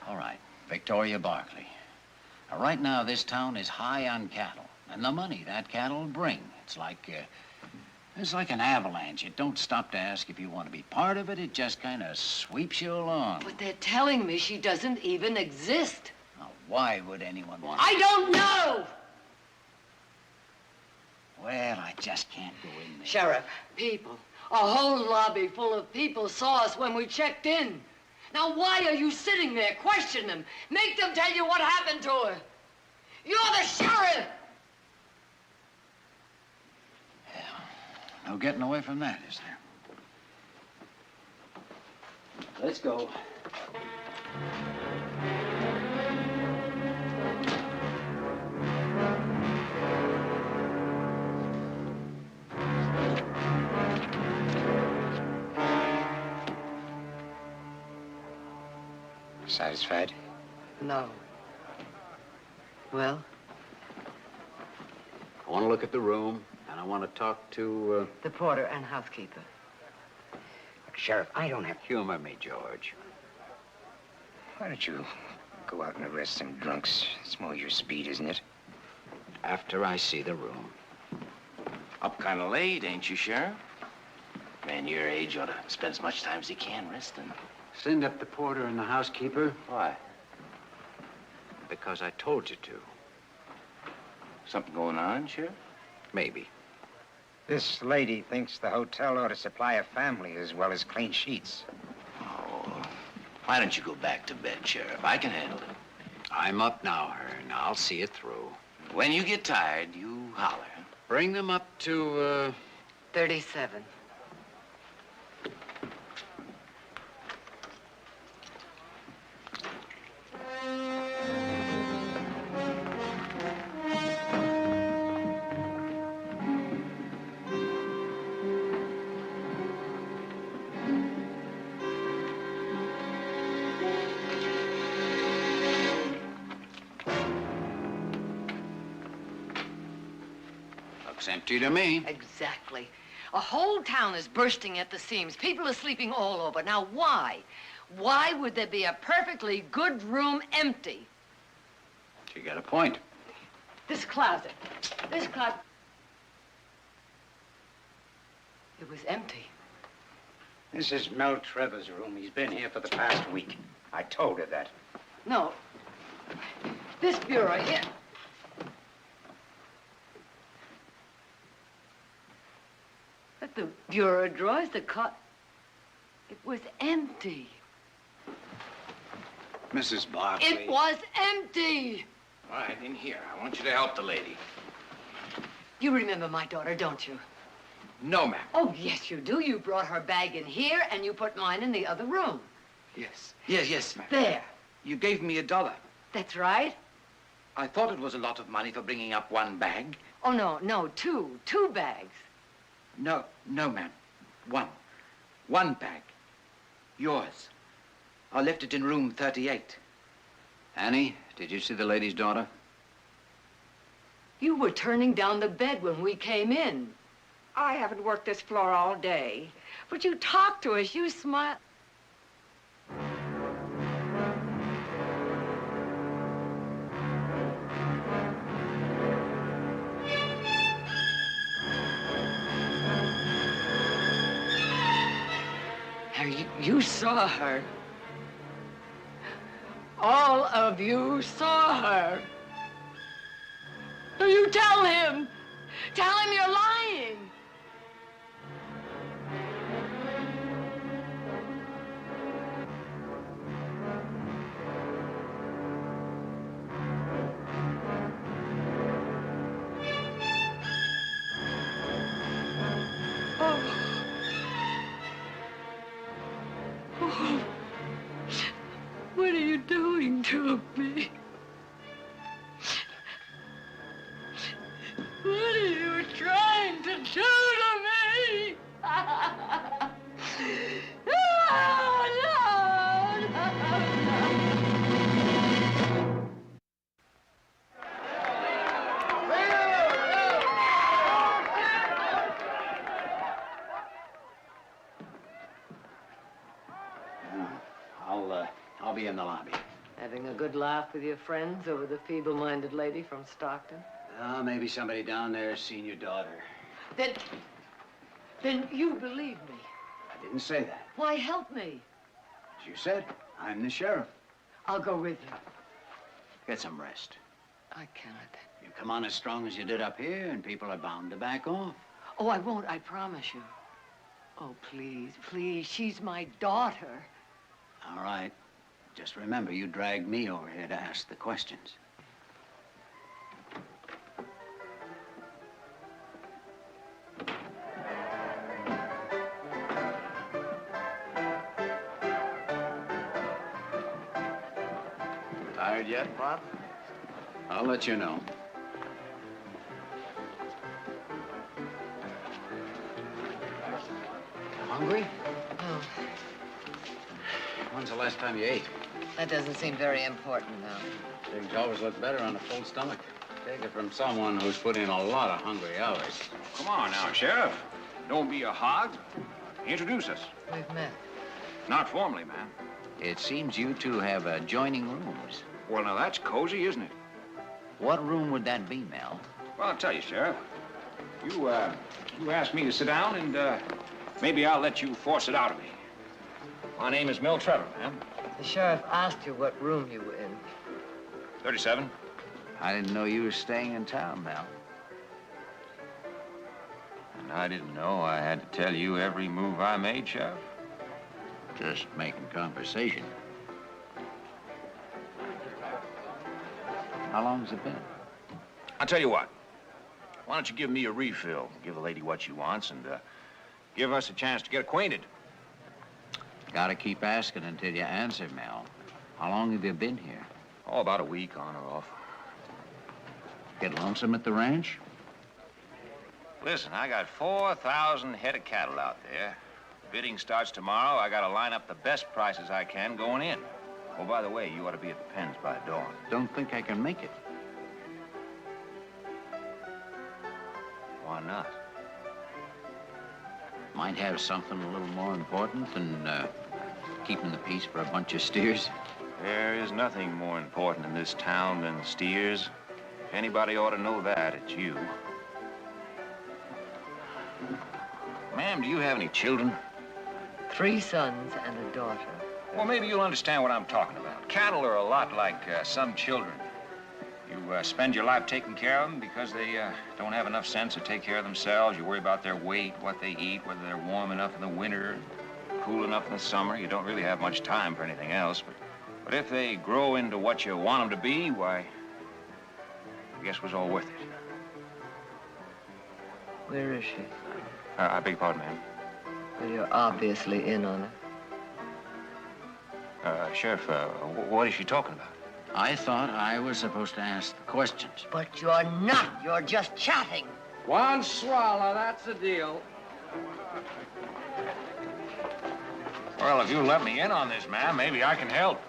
All right, Victoria Barkley. Now, right now, this town is high on cattle, and the money that cattle will bring. It's like an avalanche. It don't stop to ask if you want to be part of it. It just kind of sweeps you along. But they're telling me she doesn't even exist. Now, why would anyone want I don't know! Well, I just can't go in there. Sheriff, people. A whole lobby full of people saw us when we checked in. Now, why are you sitting there? Question them. Make them tell you what happened to her. You're the sheriff! No getting away from that, is there? Let's go. Satisfied? No. Well? I want to look at the room, and I want to talk to, The porter and housekeeper. Sheriff, I don't have... Humor me, George. Why don't you go out and arrest some drunks? It's more your speed, isn't it? After I see the room. Up kind of late, ain't you, Sheriff? Man your age ought to spend as much time as he can resting. Send up the porter and the housekeeper. Why? Because I told you to. Something going on, Sheriff? Maybe. This lady thinks the hotel ought to supply a family as well as clean sheets. Oh, why don't you go back to bed, Sheriff? I can handle it. I'm up now, Hearn. I'll see it through. When you get tired, you holler. Bring them up to, 37. Looks empty to me. Exactly. A whole town is bursting at the seams. People are sleeping all over. Now, why? Why would there be a perfectly good room empty? You got a point. This closet. It was empty. This is Mel Trevor's room. He's been here for the past week. I told her that. No. This bureau here. But the bureau drawers, it was empty. Mrs. Barkley. It was empty. All right, in here. I want you to help the lady. You remember my daughter, don't you? No, ma'am. Oh, yes, you do. You brought her bag in here, and you put mine in the other room. Yes, ma'am. There. You gave me $1. That's right. I thought it was a lot of money for bringing up one bag. Oh, no, two bags. No, ma'am. One bag. Yours. I left it in room 38. Annie, did you see the lady's daughter? You were turning down the bed when we came in. I haven't worked this floor all day. But you talked to us, you smiled. You saw her. All of you saw her. You tell him. Tell him you're lying. What are you doing to me? What are you trying to do to me? I'll be in the lobby. Having a good laugh with your friends over the feeble-minded lady from Stockton? Oh, maybe somebody down there has seen your daughter. Then you believe me. I didn't say that. Why help me? As you said, I'm the sheriff. I'll go with you. Get some rest. I cannot. You come on as strong as you did up here, and people are bound to back off. Oh, I won't, I promise you. Oh, please, please, she's my daughter. All right. Just remember, you dragged me over here to ask the questions. Tired yet, Bob? I'll let you know. Hungry? Oh, When's the last time you ate? that doesn't seem very important now. Things always look better on a full stomach. Take it from someone who's put in a lot of hungry hours. Come on now, Sheriff. Don't be a hog. Introduce us. We've met. Not formally, man. It seems you two have adjoining rooms. Well, now that's cozy, isn't it? What room would that be, Mel? Well, I'll tell you, Sheriff. You asked me to sit down, and maybe I'll let you force it out of me. My name is Mel Trevor, ma'am. The sheriff asked you what room you were in. 37. I didn't know you were staying in town, Mel. And I didn't know I had to tell you every move I made, Sheriff. Just making conversation. How long's it been? I'll tell you what. Why don't you give me a refill, give the lady what she wants, and give us a chance to get acquainted. Gotta keep asking until you answer, Mel. How long have you been here? Oh, about a week, on or off. Get lonesome at the ranch? Listen, I got 4,000 head of cattle out there. Bidding starts tomorrow. I gotta line up the best prices I can going in. Oh, by the way, you ought to be at the pens by dawn. Don't think I can make it. Why not? Might have something a little more important than keeping the peace for a bunch of steers. There is nothing more important in this town than steers. If anybody ought to know that, it's you. Ma'am, do you have any children? 3 sons and a daughter. Well, maybe you'll understand what I'm talking about. Cattle are a lot like some children. You spend your life taking care of them because they don't have enough sense to take care of themselves. You worry about their weight, what they eat, whether they're warm enough in the winter, cool enough in the summer. You don't really have much time for anything else. But if they grow into what you want them to be, why, I guess it was all worth it. Where is she? I beg your pardon, ma'am. Well, you're obviously in on it. Sheriff, what is she talking about? I thought I was supposed to ask the questions. But you're not. You're just chatting. One swallow, that's the deal. Well, if you'll let me in on this, ma'am, maybe I can help.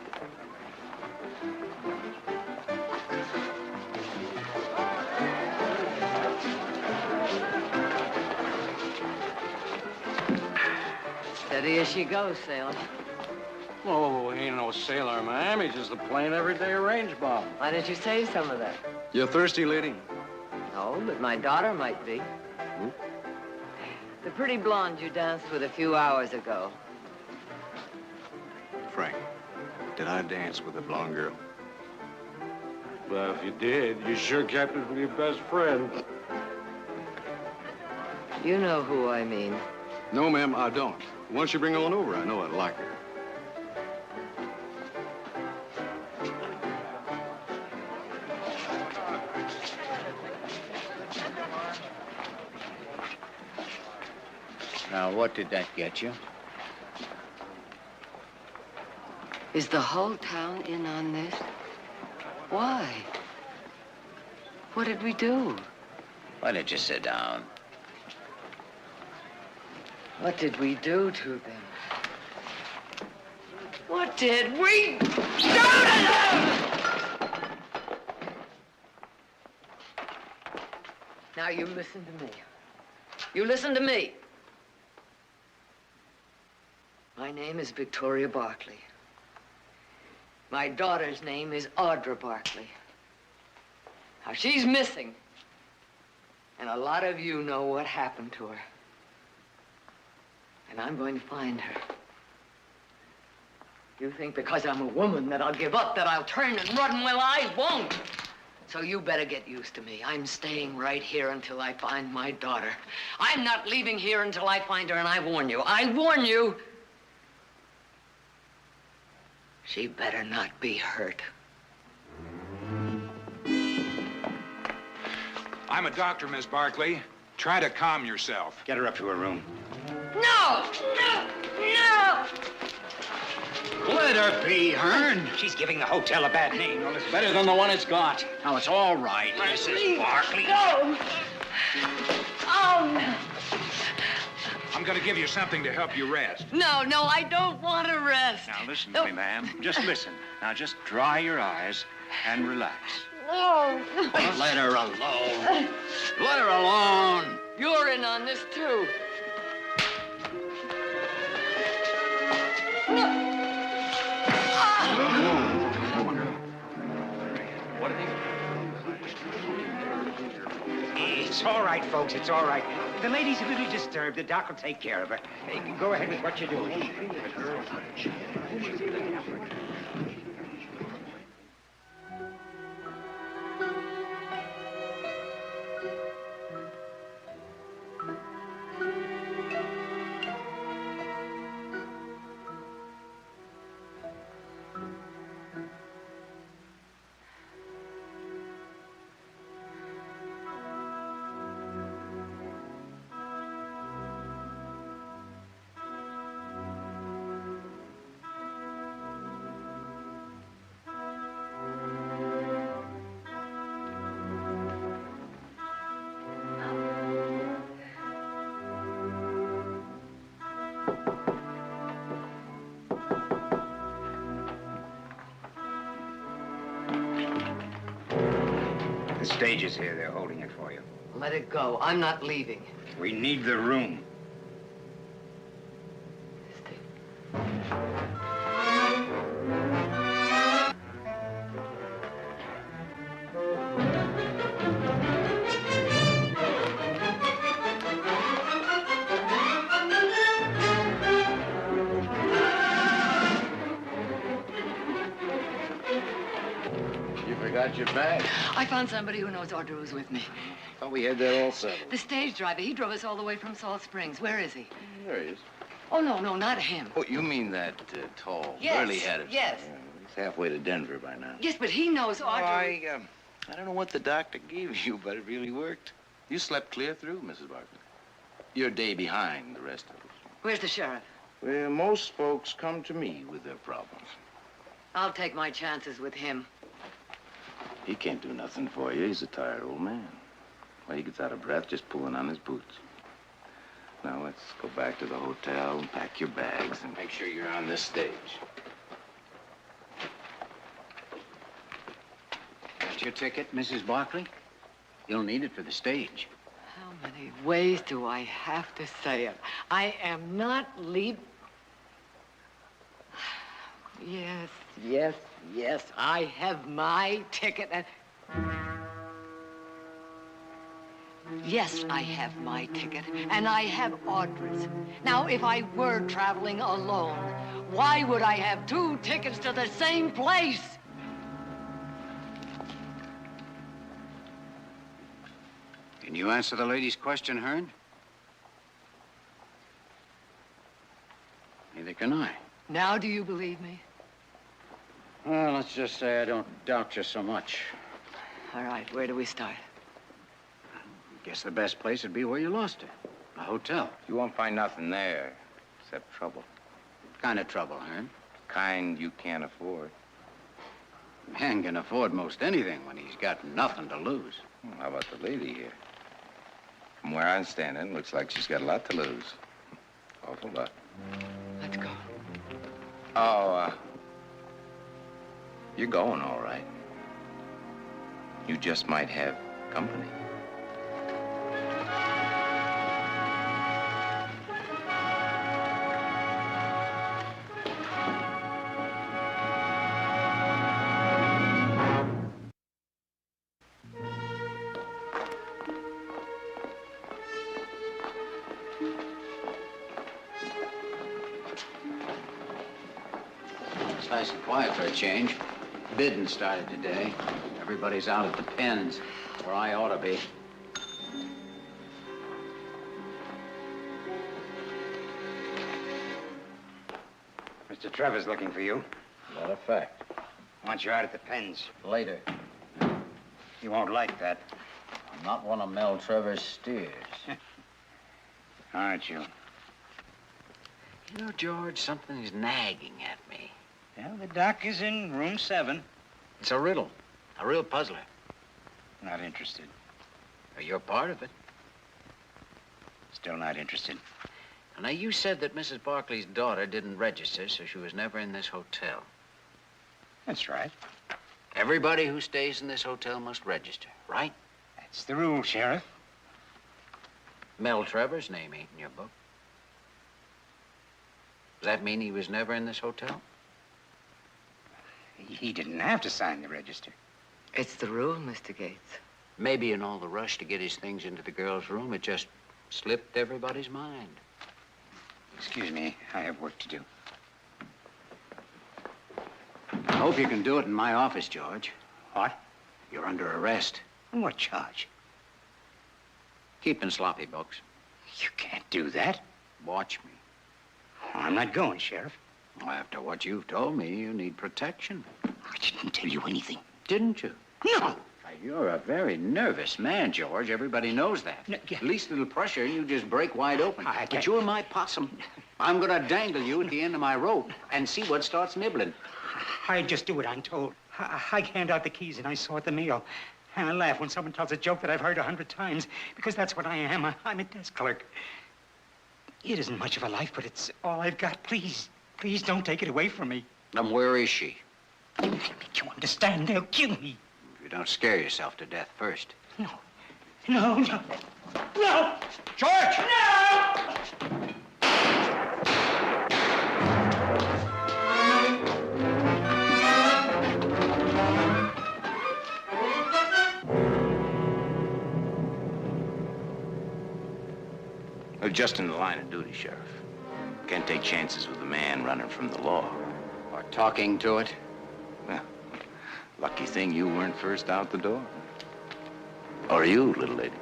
Steady as she goes, sailor. Oh, he ain't no sailor, ma'am. He's just a plain everyday range bob. Why didn't you say some of that? You thirsty, lady? No, but my daughter might be. The pretty blonde you danced with a few hours ago. Frank, did I dance with a blonde girl? Well, if you did, you sure kept it from your best friend. You know who I mean. No, ma'am, I don't. Once you bring her on over, I know I'd like her. Now, what did that get you? Is the whole town in on this? Why? What did we do? Why don't you sit down? What did we do to them? What did we do to them? Now you listen to me. You listen to me. My name is Victoria Barkley. My daughter's name is Audra Barkley. Now, she's missing. And a lot of you know what happened to her. And I'm going to find her. You think because I'm a woman that I'll give up, that I'll turn and run? Well, I won't. So you better get used to me. I'm staying right here until I find my daughter. I'm not leaving here until I find her, and I warn you. I warn you. She better not be hurt. I'm a doctor, Miss Barkley. Try to calm yourself. Get her up to her room. No! No! No! Let her be, Hearn. She's giving the hotel a bad name. Well, it's better than the one it's got. Now, it's all right, Mrs. Barkley. Go! Oh, no. I'm gonna give you something to help you rest. No, no, I don't want to rest. Now, listen to me, ma'am. Just listen. Now, just dry your eyes and relax. No. Let her alone. Let her alone. You're in on this, too. It's all right, folks. It's all right. The lady's a little disturbed. The doc will take care of her. Hey, go ahead with what you're doing. The stage is here. They're holding it for you. Let it go. I'm not leaving. We need the room. Forgot your bag. I found somebody who knows Audrey was with me. Thought we had that all settled. The stage driver. He drove us all the way from Salt Springs. Where is he? There he is. Oh, no, not him. Oh, you mean that tall, Yes, burly-headed? yes. Yeah, he's halfway to Denver by now. Yes, but he knows Audrey. I don't know what the doctor gave you, but it really worked. You slept clear through, Mrs. Barkley. You're a day behind the rest of us. Where's the sheriff? Well, most folks come to me with their problems. I'll take my chances with him. He can't do nothing for you. He's a tired old man. Well, he gets out of breath just pulling on his boots. Now, let's go back to the hotel and pack your bags and make sure you're on this stage. Got your ticket, Mrs. Barkley? You'll need it for the stage. How many ways do I have to say it? I am not leaving. Yes, I have my ticket and... Yes, I have my ticket, and I have Audrey's. Now, if I were traveling alone, why would I have 2 tickets to the same place? Can you answer the lady's question, Hearn? Neither can I. Now do you believe me? Well, let's just say I don't doubt you so much. All right, where do we start? Guess the best place would be where you lost her. A hotel. You won't find nothing there, except trouble. What kind of trouble, Hearn? Kind you can't afford. A man can afford most anything when he's got nothing to lose. Well, how about the lady here? From where I'm standing, looks like she's got a lot to lose. Awful lot. Let's go. Oh, you're going all right. You just might have company. It's nice and quiet for a change. Bidding started today. Everybody's out at the pens, where I ought to be. Mr. Trevor's looking for you. Not a fact. Wants you out at the pens. Later. You won't like that. I'm not one of Mel Trevor's steers. Aren't you? You know, George, something's nagging at me. Well, the doc is in room 7. It's a riddle. A real puzzler. Not interested. Well, you're part of it. Still not interested. Now, you said that Mrs. Barkley's daughter didn't register, so she was never in this hotel. That's right. Everybody who stays in this hotel must register, right? That's the rule, Sheriff. Mel Trevor's name ain't in your book. Does that mean he was never in this hotel? He didn't have to sign the register. It's the rule, Mr. Gates. Maybe in all the rush to get his things into the girl's room, it just slipped everybody's mind. Excuse me, I have work to do. I hope you can do it in my office, George. What? You're under arrest. On what charge? Keeping sloppy books. You can't do that. Watch me. I'm not going, Sheriff. Well, after what you've told me, you need protection. I didn't tell you anything. Didn't you? No. You're a very nervous man, George. Everybody knows that. No, yeah. Least little pressure and you just break wide open. But you're my possum. I'm gonna dangle you at the end of my rope and see what starts nibbling. I just do what I'm told. I hand out the keys and I sort the mail. And I laugh when someone tells a joke that I've heard 100 times, because that's what I am. I'm a desk clerk. It isn't much of a life, but it's all I've got. Please, please don't take it away from me. And where is she? You understand? They'll kill me. If you don't scare yourself to death first. No. No, no. No! George! No! We're just in the line of duty, Sheriff. Can't take chances with a man running from the law. Or talking to it. Well, lucky thing you weren't first out the door. Or you, little lady.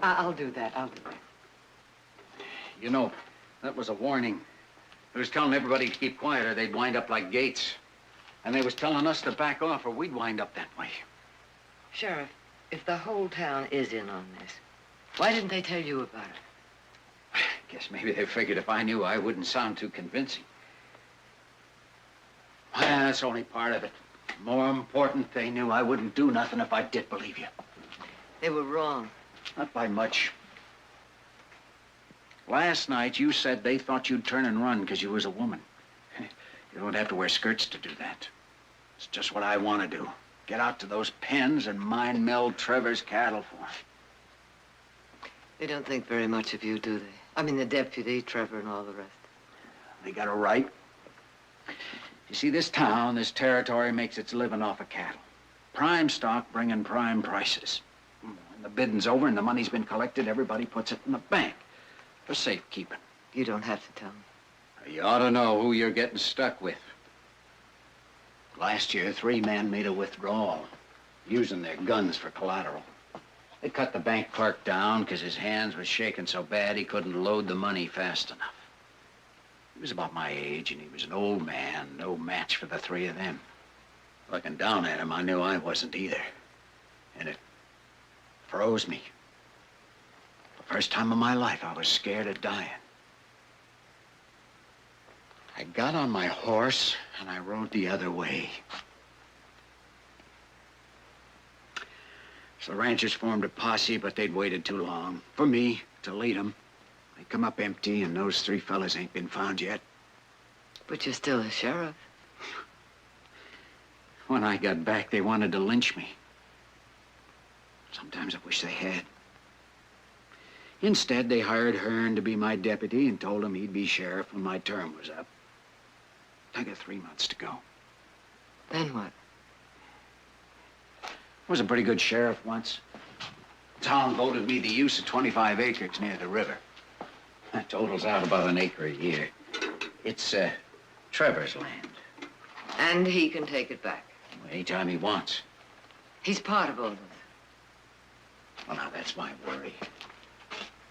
I'll do that. I'll do that. You know, that was a warning. They was telling everybody to keep quiet or they'd wind up like Gates. And they was telling us to back off or we'd wind up that way. Sheriff, if the whole town is in on this, why didn't they tell you about it? Guess maybe they figured if I knew, I wouldn't sound too convincing. Well, that's only part of it. More important, they knew I wouldn't do nothing if I did believe you. They were wrong. Not by much. Last night, you said they thought you'd turn and run because you was a woman. You don't have to wear skirts to do that. It's just what I want to do. Get out to those pens and mine Mel Trevor's cattle for him. They don't think very much of you, do they? I mean, the deputy, Trevor, and all the rest. They got a right. You see, this town, this territory makes its living off of cattle. Prime stock bringing prime prices. When the bidding's over and the money's been collected, everybody puts it in the bank for safekeeping. You don't have to tell me. You ought to know who you're getting stuck with. Last year, 3 men made a withdrawal, using their guns for collateral. They cut the bank clerk down because his hands was shaking so bad he couldn't load the money fast enough. He was about my age, and he was an old man, no match for the 3 of them. Looking down at him, I knew I wasn't either. And it froze me. The first time in my life, I was scared of dying. I got on my horse, and I rode the other way. So the ranchers formed a posse, but they'd waited too long for me to lead them. They come up empty, and those 3 fellas ain't been found yet. But you're still a sheriff. When I got back, they wanted to lynch me. Sometimes I wish they had. Instead, they hired Hearn to be my deputy and told him he'd be sheriff when my term was up. I got 3 months to go. Then what? I was a pretty good sheriff once. The town voted me the use of 25 acres near the river. That totals out about an acre a year. It's, Trevor's land. And he can take it back. Anytime he wants. He's part of all this. Well, now, that's my worry.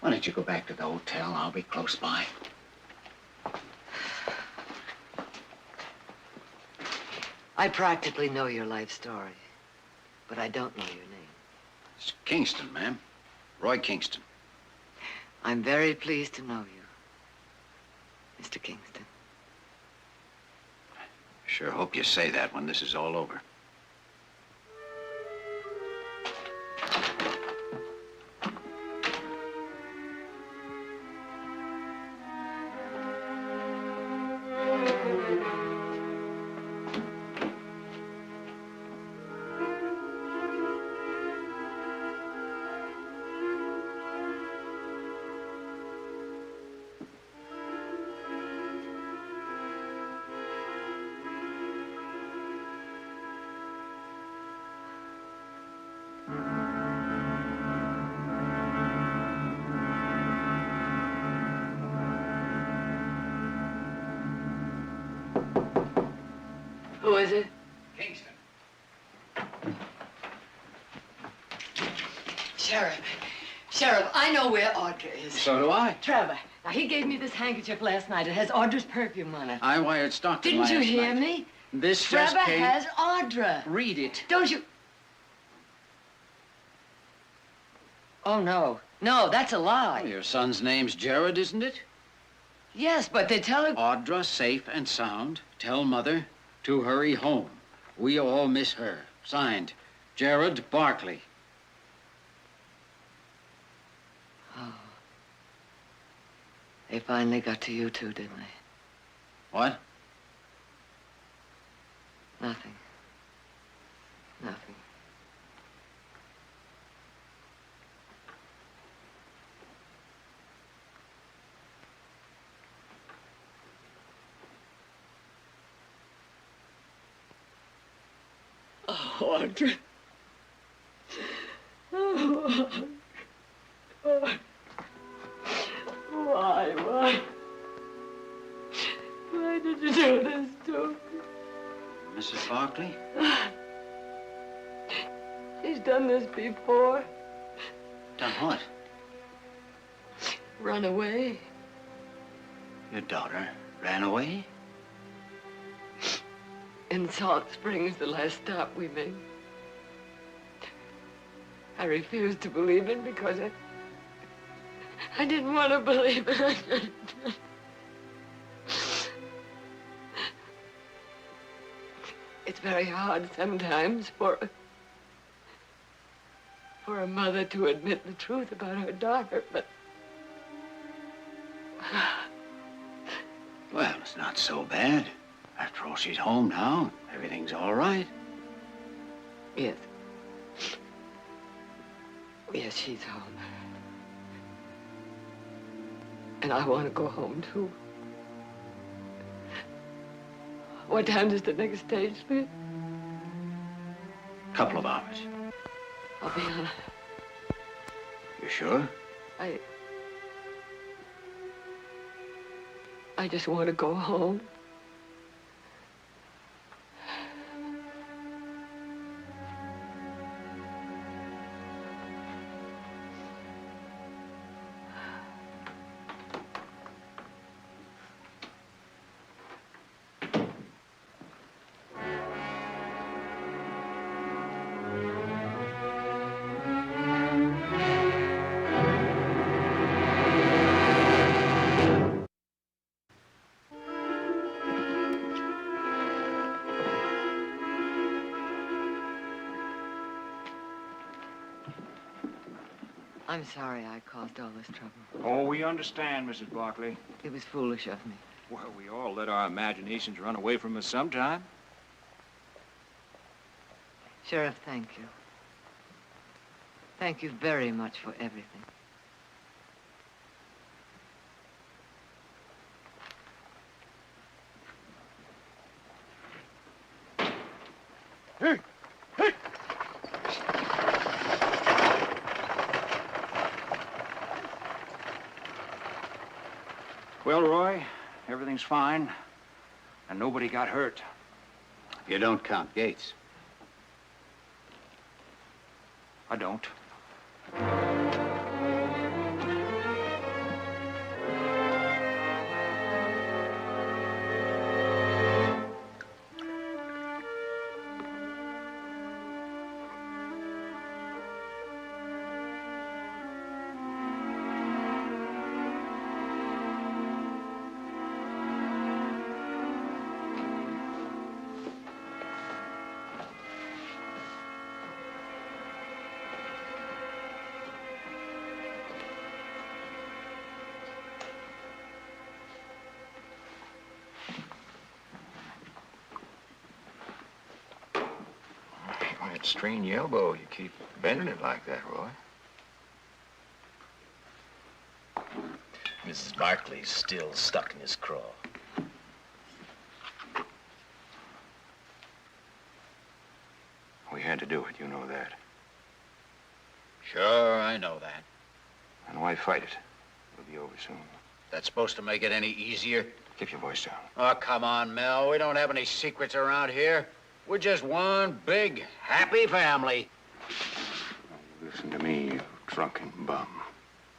Why don't you go back to the hotel? I'll be close by. I practically know your life story, but I don't know your name. It's Kingston, ma'am. Roy Kingston. I'm very pleased to know you, Mr. Kingston. Sure hope you say that when this is all over. Who is it? Kingston. Sheriff, I know where Audra is. So do I. Trevor, now he gave me this handkerchief last night. It has Audra's perfume on it. I wired Stockton Didn't you last hear night. me? This Trevor just came... has Audra. Read it. Don't you? Oh, no. No, that's a lie. Well, your son's name's Jared, isn't it? Yes, but they're telling... Audra, safe and sound. Tell Mother to hurry home. We all miss her. Signed, Jared Barkley. They finally got to you two, didn't they? What? Nothing. Nothing. Oh, Audrey. Oh, oh. Why? Why did you do this to me? Mrs. Barkley? She's done this before. Done what? Run away. Your daughter ran away? In Salt Springs, the last stop we made. I refused to believe it because I didn't want to believe it. It's very hard sometimes for a mother to admit the truth about her daughter, but... Well, it's not so bad. After all, she's home now. Everything's all right. Yes. Yes, she's home. And I want to go home, too. What time does the next stage leave? Couple of hours. I'll be on. You sure? I just want to go home. I'm sorry I caused all this trouble. Oh, we understand, Mrs. Barkley. It was foolish of me. Well, we all let our imaginations run away from us sometime. Sheriff, thank you. Thank you very much for everything. Hey! Hey! Well, Roy, everything's fine, and nobody got hurt. If you don't count Gates. I don't. That strained your elbow. You keep bending it like that, Roy. Mrs. Barkley's still stuck in his craw. We had to do it, you know that. Sure, I know that. And why fight it? It'll be over soon. That's supposed to make it any easier? Keep your voice down. Oh, come on, Mel. We don't have any secrets around here. We're just one big, happy family. Listen to me, you drunken bum.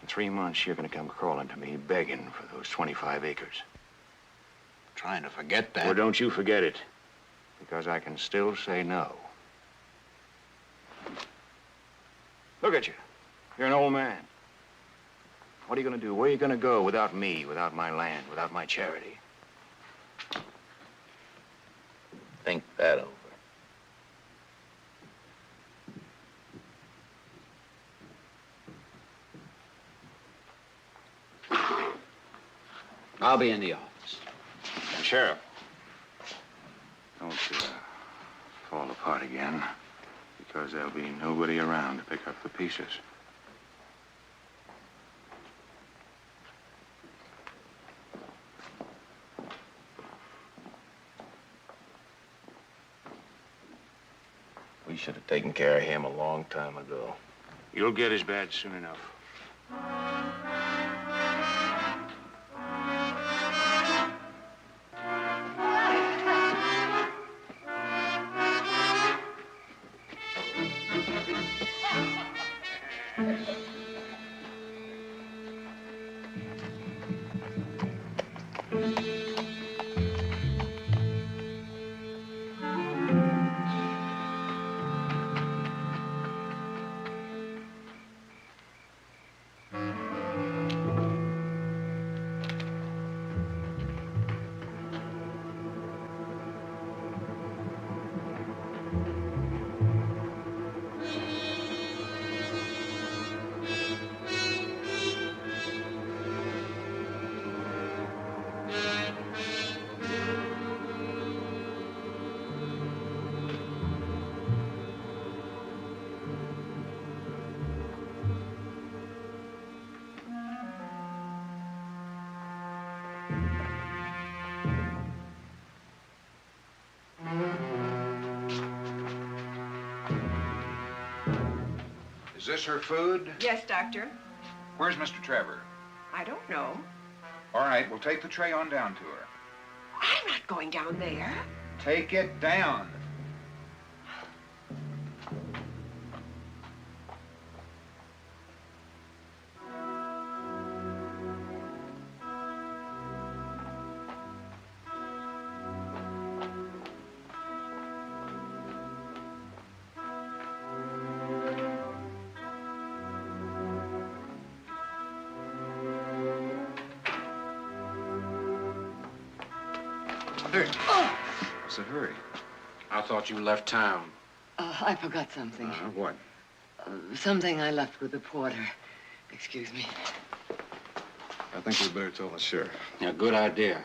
In 3 months, you're gonna come crawling to me begging for those 25 acres. Trying to forget that. Well, don't you forget it. Because I can still say no. Look at you. You're an old man. What are you gonna do? Where are you gonna go without me, without my land, without my charity? Think that over. I'll be in the office. And Sheriff, don't fall apart again, because there'll be nobody around to pick up the pieces. We should have taken care of him a long time ago. You'll get his badge soon enough. Is this her food? Yes, Doctor. Where's Mr. Trevor? I don't know. All right, we'll take the tray on down to her. I'm not going down there. Take it down. Hey, what's the hurry? I thought you left town. I forgot something. What? Something I left with the porter. Excuse me. I think we better tell the sheriff. Yeah, good idea.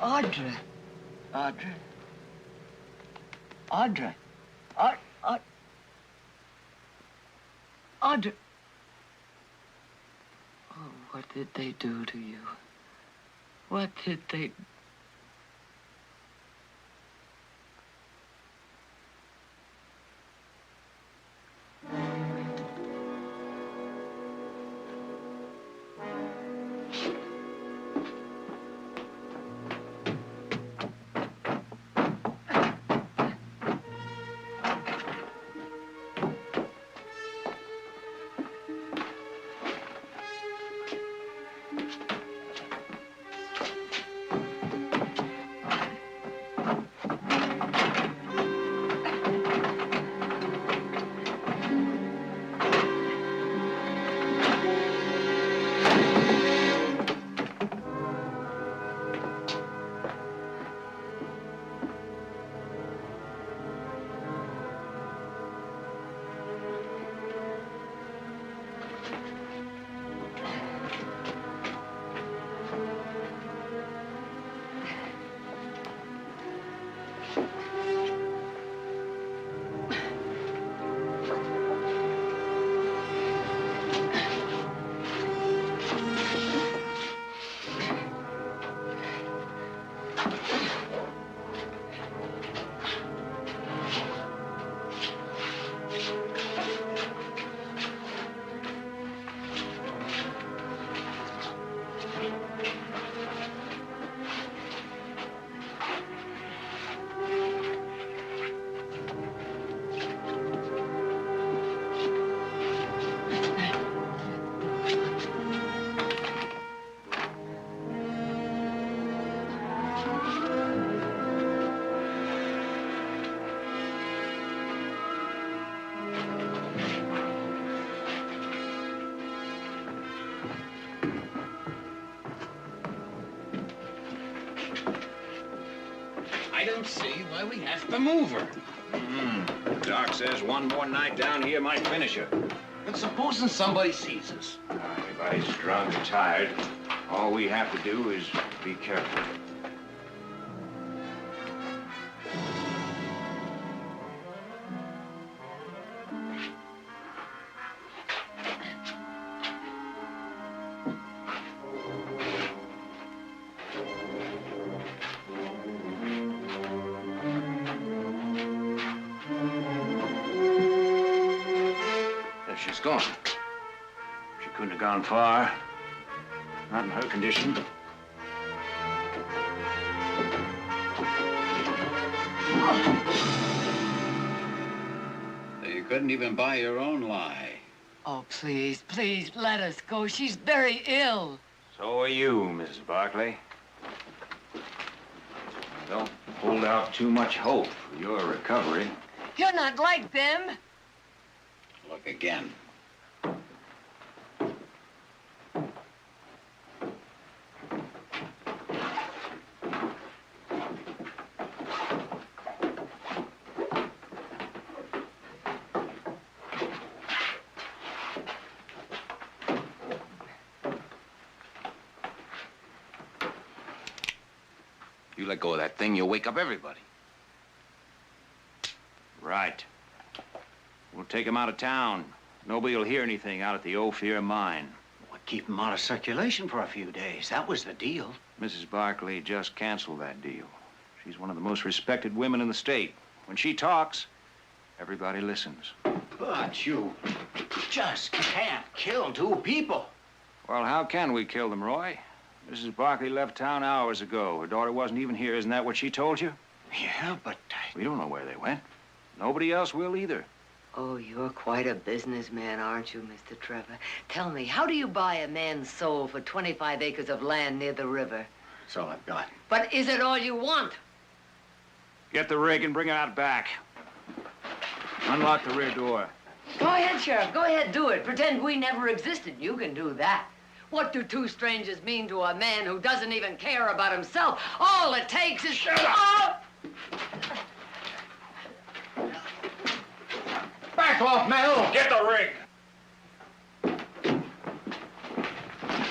Audrey. Audrey. Audrey. Audrey. Oh, what did they do to you? What did they... I don't see why we have to move her. Doc says one more night down here might finish her. But supposing somebody sees us? Everybody's drunk or tired. All we have to do is be careful. She's gone. She couldn't have gone far. Not in her condition. You couldn't even buy your own lie. Oh, please, please, let us go. She's very ill. So are you, Mrs. Barkley. Don't hold out too much hope for your recovery. You're not like them. Look again. You let go of that thing, you'll wake up everybody. Right. We'll take him out of town. Nobody will hear anything out at the Ophir mine. Well, keep him out of circulation for a few days. That was the deal. Mrs. Barkley just canceled that deal. She's one of the most respected women in the state. When she talks, everybody listens. But you just can't kill two people. Well, how can we kill them, Roy? Mrs. Barkley left town hours ago. Her daughter wasn't even here. Isn't that what she told you? Yeah, but... We don't know where they went. Nobody else will either. Oh, you're quite a businessman, aren't you, Mr. Trevor? Tell me, how do you buy a man's soul for 25 acres of land near the river? That's all I've got. But is it all you want? Get the rig and bring it out back. Unlock the rear door. Go ahead, Sheriff. Go ahead, do it. Pretend we never existed. You can do that. What do two strangers mean to a man who doesn't even care about himself? All it takes is... Shut up! Back off, Mel! Get the rig!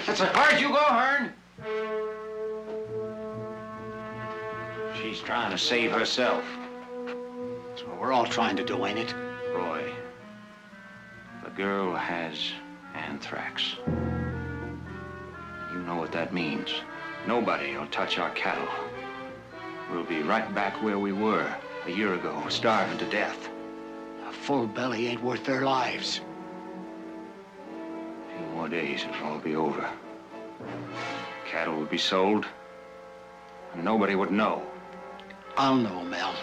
That's as far as you go, Hearn. trying to save herself. That's what we're all trying to do, ain't it? Roy, the girl has anthrax. You know what that means. Nobody will touch our cattle. We'll be right back where we were a year ago, starving to death. A full belly ain't worth their lives. A few more days, it'll all be over. Cattle would be sold, and nobody would know. I'll know, Mel.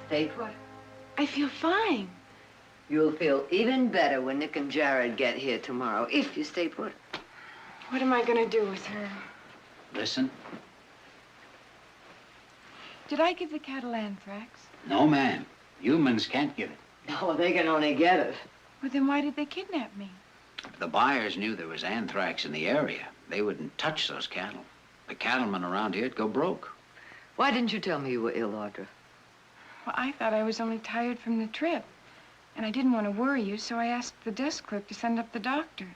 Stay put. I feel fine. You'll feel even better when Nick and Jared get here tomorrow, if you stay put. What am I going to do with her? Listen. Did I give the cattle anthrax? No, ma'am. Humans can't give it. No, they can only get it. Well, then why did they kidnap me? If the buyers knew there was anthrax in the area, they wouldn't touch those cattle. The cattlemen around here'd go broke. Why didn't you tell me you were ill, Audra? Well, I thought I was only tired from the trip. And I didn't want to worry you, so I asked the desk clerk to send up the doctor.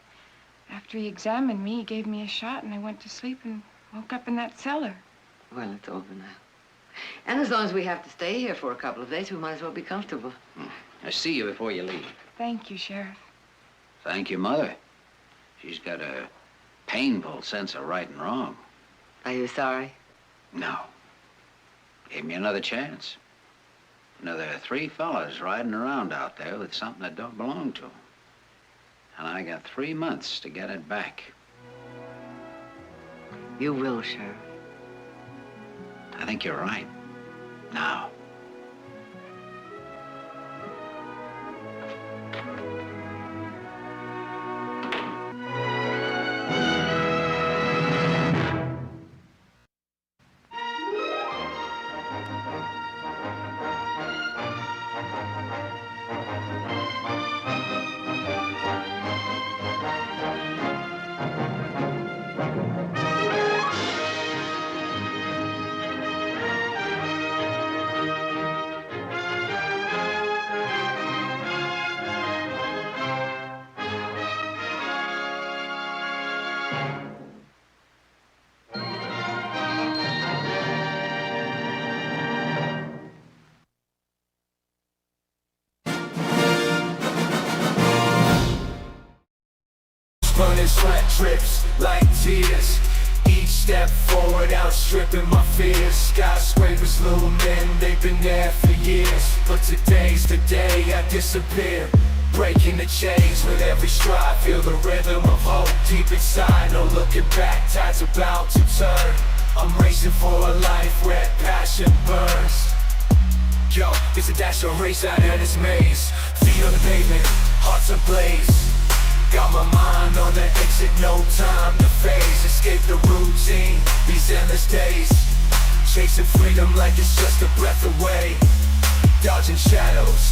After he examined me, he gave me a shot, and I went to sleep and woke up in that cellar. Well, it's over now. And as long as we have to stay here for a couple of days, we might as well be comfortable. I see you before you leave. Thank you, Sheriff. Thank your mother. She's got a painful sense of right and wrong. Are you sorry? No. Gave me another chance. Another 3 fellas riding around out there with something that don't belong to them. And I got 3 months to get it back. You will, Sheriff. I think you're right. Now. Running sweat drips like tears. Each step forward outstripping my fears. Skyscrapers looming, they've been there for years. But today's the day I disappear. Breaking the chains with every stride. Feel the rhythm of hope deep inside. No looking back, tide's about to turn. I'm racing for a life where passion burns. Yo, it's a dash or race out of this maze. Feet on the pavement, hearts ablaze. Got my mind on the exit, no time to phase. Escape the routine, these endless days. Chasing freedom like it's just a breath away. Dodging shadows.